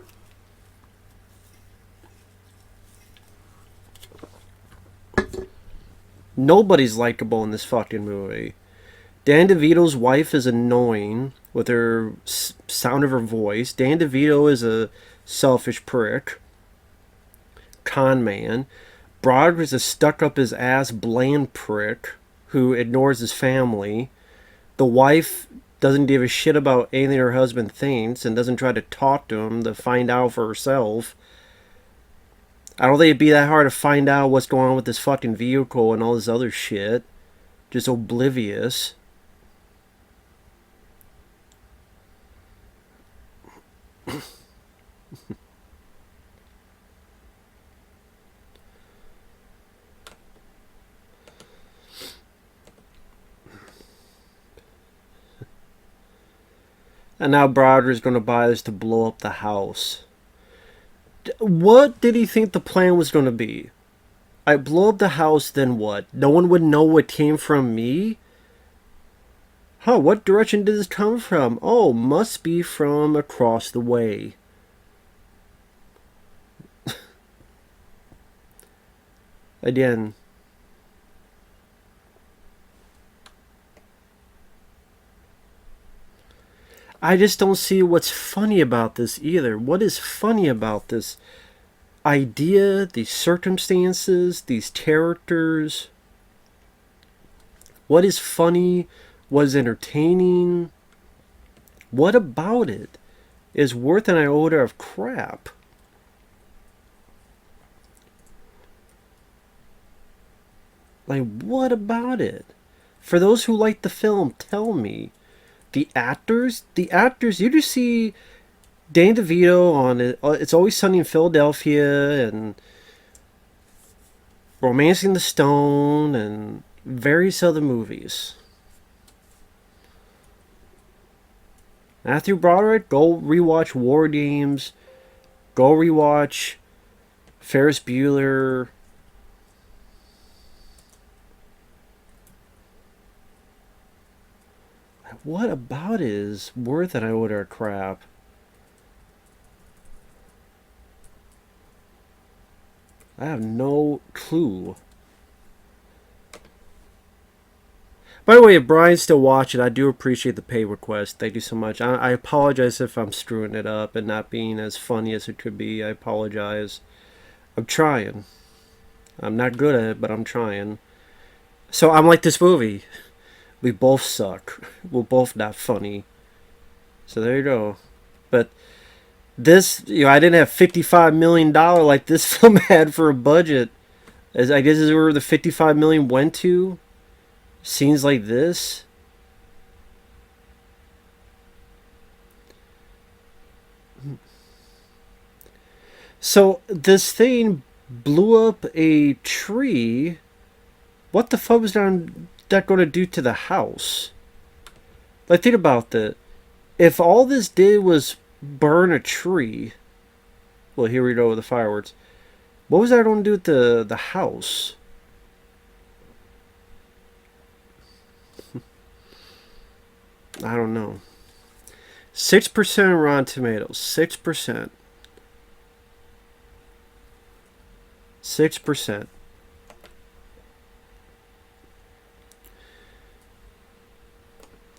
Nobody's likable in this fucking movie. Dan DeVito's wife is annoying with her sound of her voice. Dan DeVito is a selfish prick. Con man. Broderick is a stuck up his ass bland prick who ignores his family. The wife doesn't give a shit about anything her husband thinks and doesn't try to talk to him to find out for herself. I don't think it'd be that hard to find out what's going on with this fucking vehicle and all this other shit. Just oblivious. And now Browder's going to buy this to blow up the house. What did he think the plan was going to be? I blow up the house, then what? No one would know what came from me? Huh, what direction did this come from? Oh, must be from across the way. Again. I just don't see what's funny about this either. What is funny about this idea, these circumstances, these characters? What is funny? What is entertaining? What about it is worth an iota of crap? Like, what about it? For those who like the film, tell me. The actors, you just see Danny DeVito on it. It's Always Sunny in Philadelphia and Romancing the Stone and various other movies. Matthew Broderick, go rewatch War Games. Go rewatch Ferris Bueller. What about it is worth an iota of crap? I have no clue. By the way, if Brian's still watching, I do appreciate the pay request. Thank you so much. I apologize if I'm screwing it up and not being as funny as it could be. I apologize. I'm trying. I'm not good at it, but I'm trying. So I'm like this movie. We both suck. We're both not funny. So there you go. But this, I didn't have $55 million like this film had for a budget. As I guess is where the $55 million went to. Scenes like this. So this thing blew up a tree. What the fuck was that going to do to the house? Like, think about that. If all this did was burn a tree, well, here we go with the fireworks. What was that going to do with the house? I don't know. 6% Rotten Tomatoes. 6%. 6%.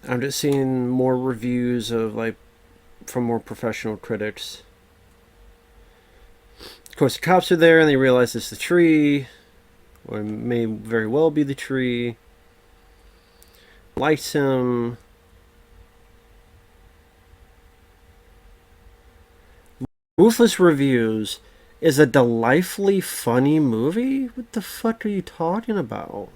I'm just seeing more reviews of from more professional critics. Of course, the cops are there and they realize it's the tree, or it may very well be the tree. Likes him. Ruthless Reviews is a delightfully funny movie? What the fuck are you talking about?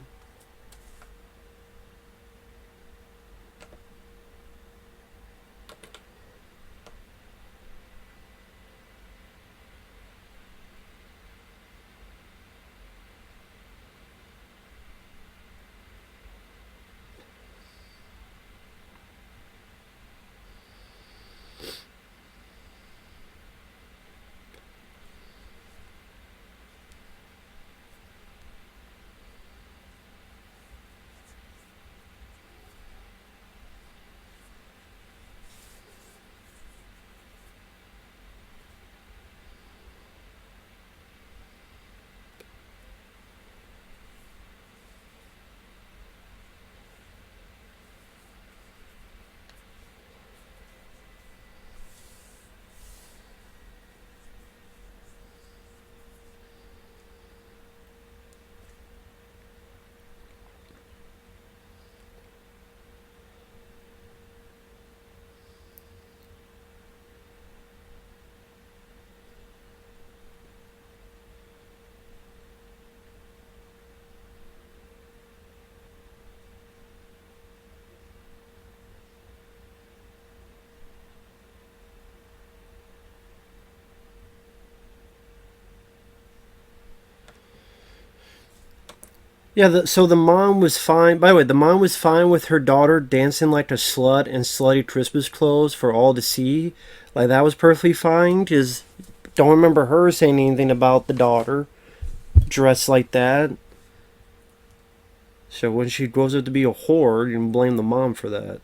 Yeah, so the mom was fine. By the way, the mom was fine with her daughter dancing like a slut in slutty Christmas clothes for all to see. Like, that was perfectly fine. Just don't remember her saying anything about the daughter. dress like that. So when she grows up to be a whore, you can blame the mom for that.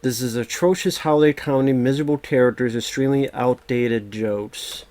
This is atrocious holiday comedy, miserable characters, extremely outdated jokes.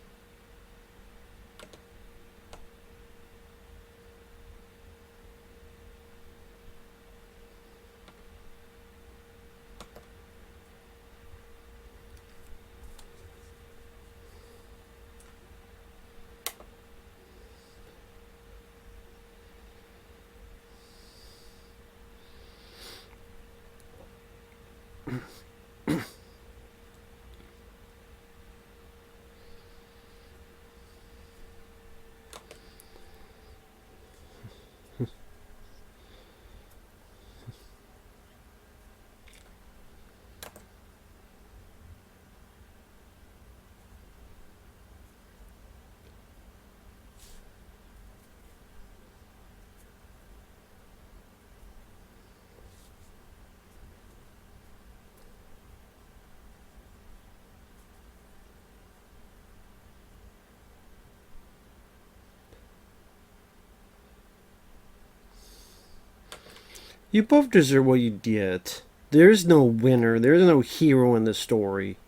You both deserve what you get. There's no winner. There's no hero in this story.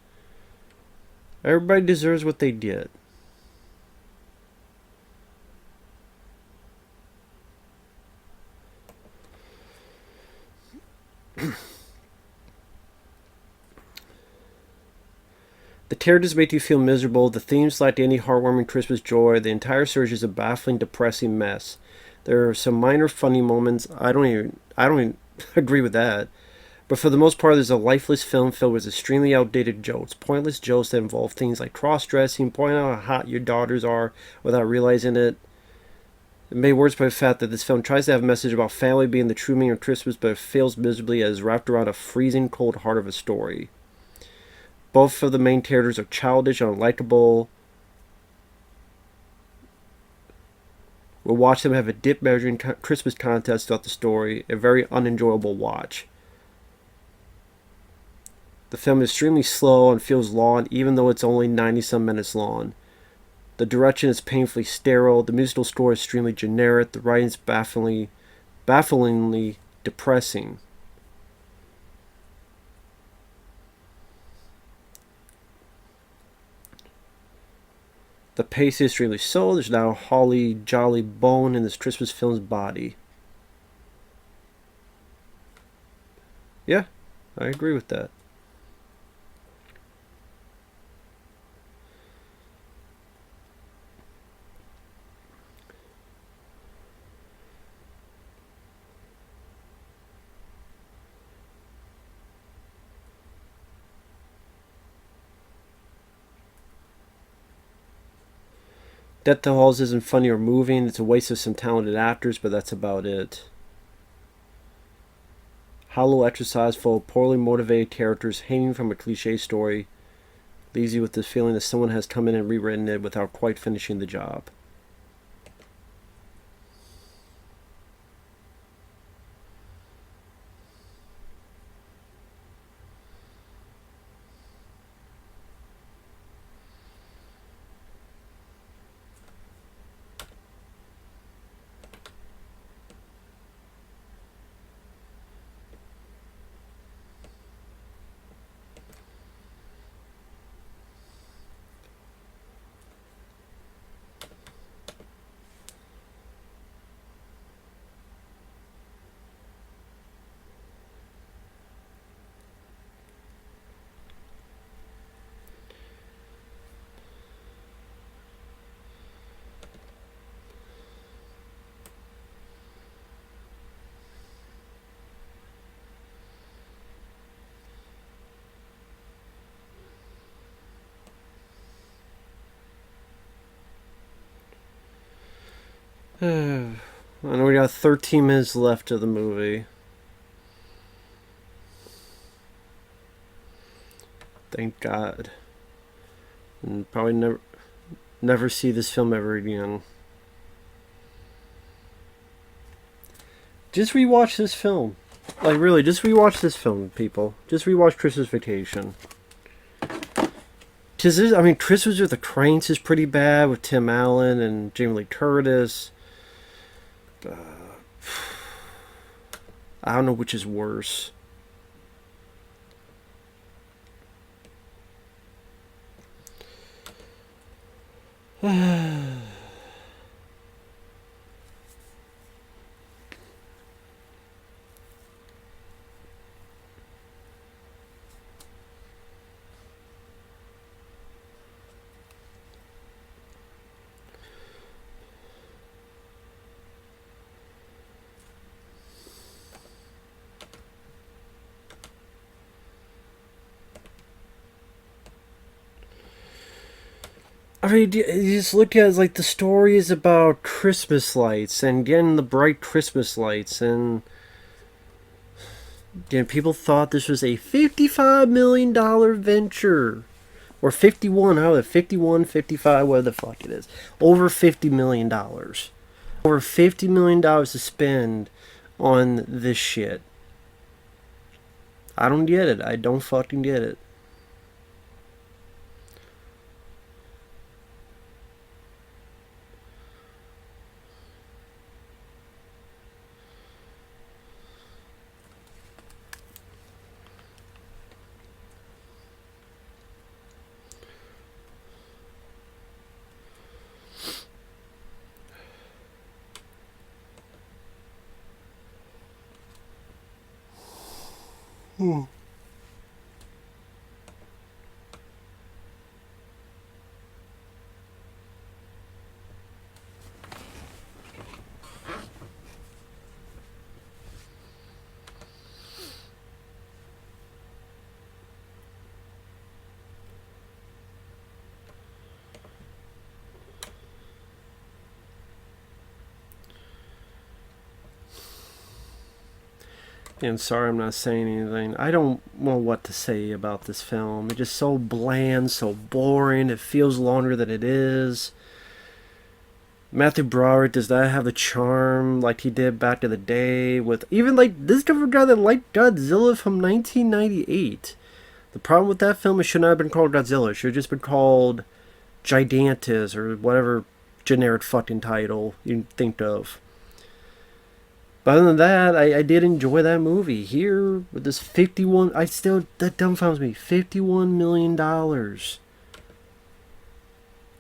Everybody deserves what they get. The characters make you feel miserable. The themes lack any heartwarming Christmas joy. The entire series is a baffling, depressing mess. There are some minor funny moments. I don't even agree with that. But for the most part, there's a lifeless film filled with extremely outdated jokes. Pointless jokes that involve things like cross-dressing, pointing out how hot your daughters are without realizing it. It made worse by the fact that this film tries to have a message about family being the true meaning of Christmas, but it fails miserably as wrapped around a freezing cold heart of a story. Both of the main characters are childish and unlikable. We'll watch them have a dip measuring Christmas contest throughout the story, a very unenjoyable watch. The film is extremely slow and feels long, even though it's only 90-some minutes long. The direction is painfully sterile, the musical score is extremely generic, the writing is bafflingly depressing. The pace is extremely slow. There's now a holly jolly bone in this Christmas film's body. Yeah, I agree with that. Death to Halls isn't funny or moving. It's a waste of some talented actors, but that's about it. Hollow exercise full of poorly motivated characters hanging from a cliche story leaves you with this feeling that someone has come in and rewritten it without quite finishing the job. I know we got 13 minutes left of the movie. Thank God. And probably never see this film ever again. Just rewatch this film. Like, really, just rewatch this film, people. Just rewatch Christmas Vacation. Cause I mean, Christmas with the Cranks is pretty bad with Tim Allen and Jamie Lee Curtis. I don't know which is worse. I mean, you just look at it, like the story is about Christmas lights and getting the bright Christmas lights, and people thought this was a $55 million venture. Or 51, how is it? 51, 55, whatever the fuck it is. Over $50 million. Over $50 million to spend on this shit. I don't get it. I don't fucking get it. And sorry I'm not saying anything. I don't know what to say about this film. It's just so bland, so boring. It feels longer than it is. Matthew Broderick does not have the charm like he did back in the day with even like this different guy that liked Godzilla from 1998. The problem with that film, it should not have been called Godzilla. It should have just been called Gigantus or whatever generic fucking title you think of. But other than that, I did enjoy that movie. Here, with this 51, that dumbfounds me. $51 million.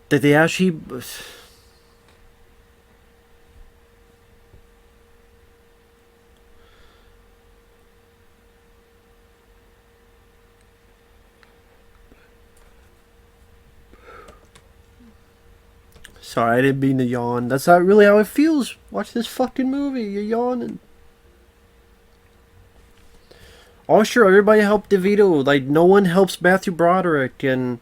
That they actually. Sorry, I didn't mean to yawn. That's not really how it feels. Watch this fucking movie. You're yawning. Oh, sure, everybody helped DeVito. Like, no one helps Matthew Broderick, and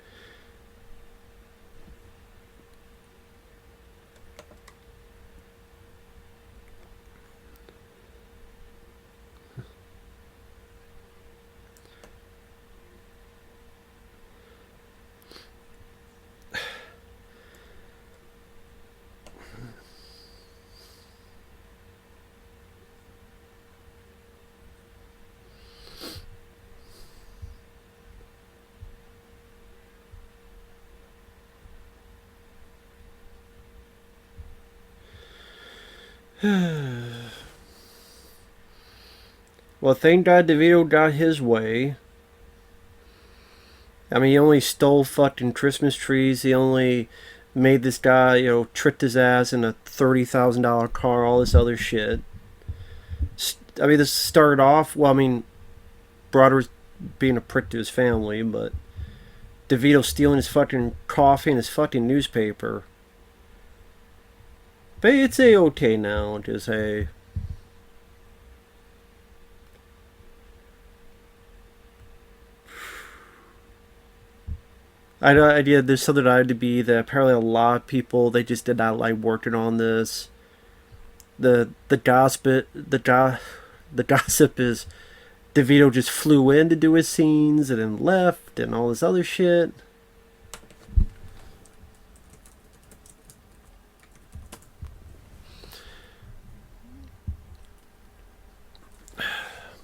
well, thank God DeVito got his way. I mean, he only stole fucking Christmas trees. He only made this guy, tricked his ass in a $30,000 car, all this other shit. I mean, this started off, well, I mean, Broderick being a prick to his family, but DeVito stealing his fucking coffee and his fucking newspaper. But it's a-okay now, just hey. I know idea there's something I had to be that apparently a lot of people they just did not like working on this. The gossip the gossip is DeVito just flew in to do his scenes and then left and all this other shit.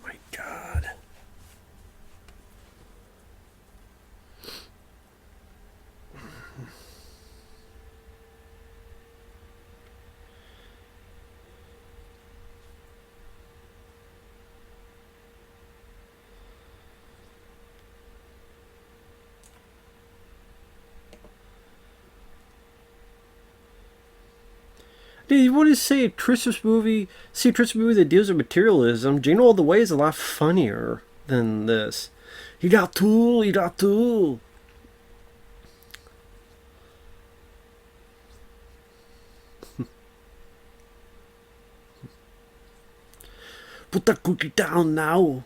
My God. Dude, you want to say a Christmas movie? See a Christmas movie that deals with materialism. Jingle All the Way is a lot funnier than this. You got tool, you got tool. Put that cookie down now.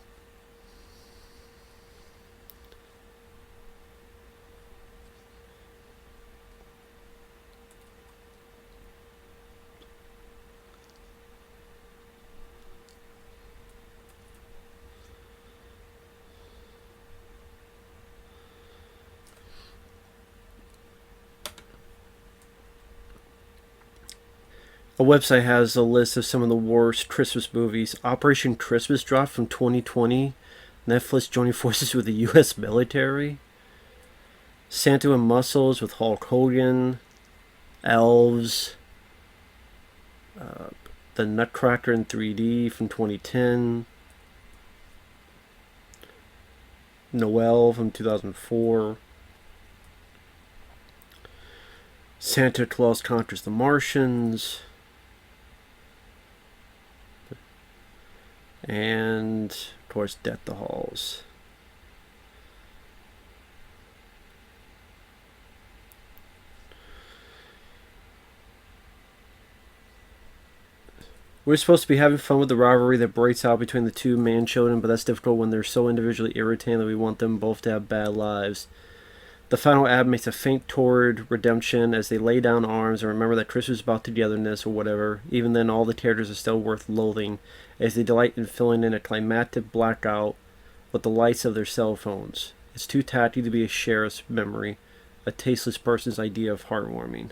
A website has a list of some of the worst Christmas movies. Operation Christmas dropped from 2020. Netflix joining forces with the U.S. military. Santa and Muscles with Hulk Hogan. Elves. The Nutcracker in 3D from 2010. Noel from 2004. Santa Claus Conquers the Martians. And, of course, Death the Halls. We're supposed to be having fun with the rivalry that breaks out between the two man children, but that's difficult when they're so individually irritating that we want them both to have bad lives. The final ad makes a feint toward redemption as they lay down arms and remember that Christmas is about togetherness or whatever. Even then, all the characters are still worth loathing as they delight in filling in a climactic blackout with the lights of their cell phones. It's too tacky to be a sheriff's memory, a tasteless person's idea of heartwarming.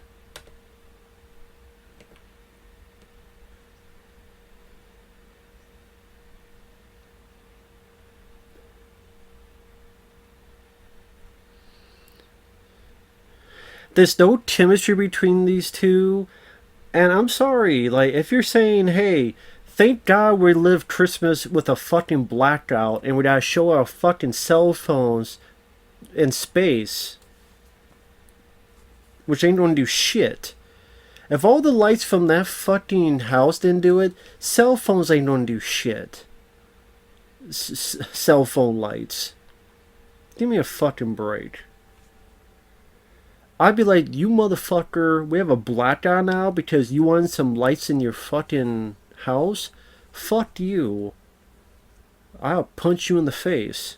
There's no chemistry between these two. And I'm sorry, like, if you're saying, hey, thank God we lived Christmas with a fucking blackout and we gotta show our fucking cell phones in space, which ain't gonna do shit. If all the lights from that fucking house didn't do it, cell phones ain't gonna do shit. Cell phone lights. Give me a fucking break. I'd be like, you motherfucker, we have a blackout now because you wanted some lights in your fucking house? Fuck you. I'll punch you in the face.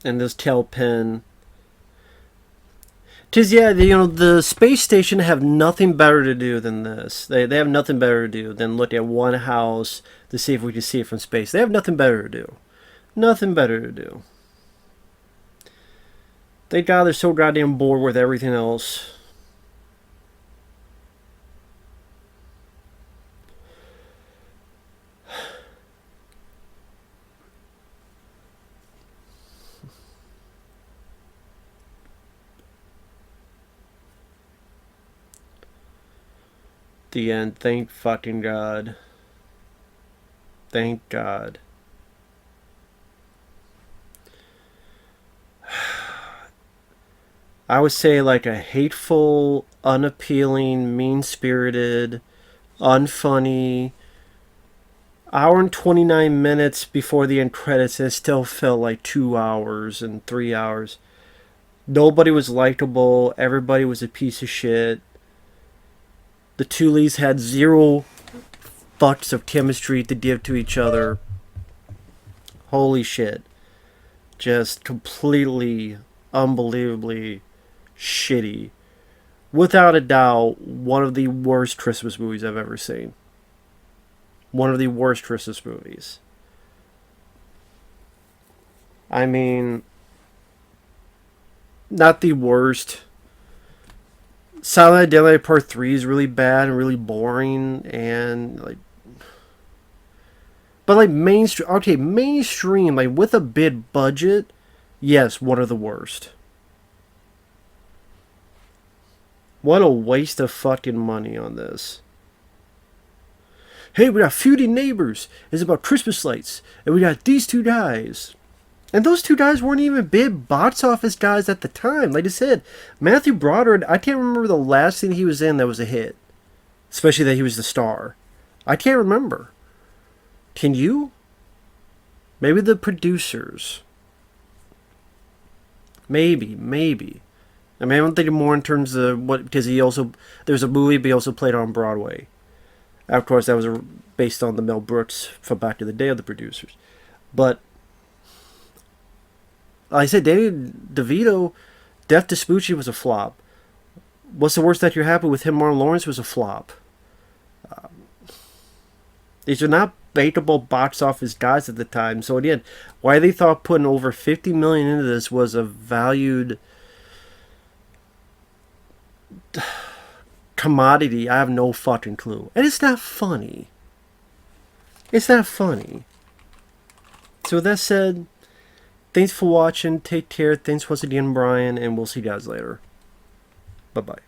And this tail pen. Because, yeah, the space station have nothing better to do than this. They have nothing better to do than look at one house to see if we can see it from space. They have nothing better to do. Nothing better to do. Thank God they're so goddamn bored with everything else. The end. Thank fucking God. Thank God. I would say like a hateful, unappealing, mean-spirited, unfunny, hour and 29 minutes before the end credits, and it still felt like 2 hours and 3 hours. Nobody was likable. Everybody was a piece of shit. The two leads had zero fucks of chemistry to give to each other. Holy shit. Just completely, unbelievably shitty. Without a doubt, one of the worst Christmas movies I've ever seen. One of the worst Christmas movies. I mean, not the worst. Silent Night, Deadly Night Part 3 is really bad and really boring, and like But like mainstream, okay, mainstream, like with a big budget, yes, one of the worst. What a waste of fucking money on this. Hey, we got Feuding Neighbors. It's about Christmas lights. And we got these two guys. And those two guys weren't even big box office guys at the time. Like I said, Matthew Broderick, I can't remember the last thing he was in that was a hit. Especially that he was the star. I can't remember. Can you? Maybe the producers. Maybe. I mean, I'm thinking more in terms of what, because there's a movie, but he also played on Broadway. Of course, that was based on the Mel Brooks from back in the day of the producers. But, like I said, Danny DeVito, Death to Smoochy was a flop. What's the Worst That You're Happy with Him, Martin Lawrence was a flop. These are not baitable box office guys at the time. So again, why they thought putting over $50 million into this was a valued commodity, I have no fucking clue. And it's not funny. It's not funny. So with that said, thanks for watching. Take care. Thanks once again, Brian, and we'll see you guys later. Bye-bye.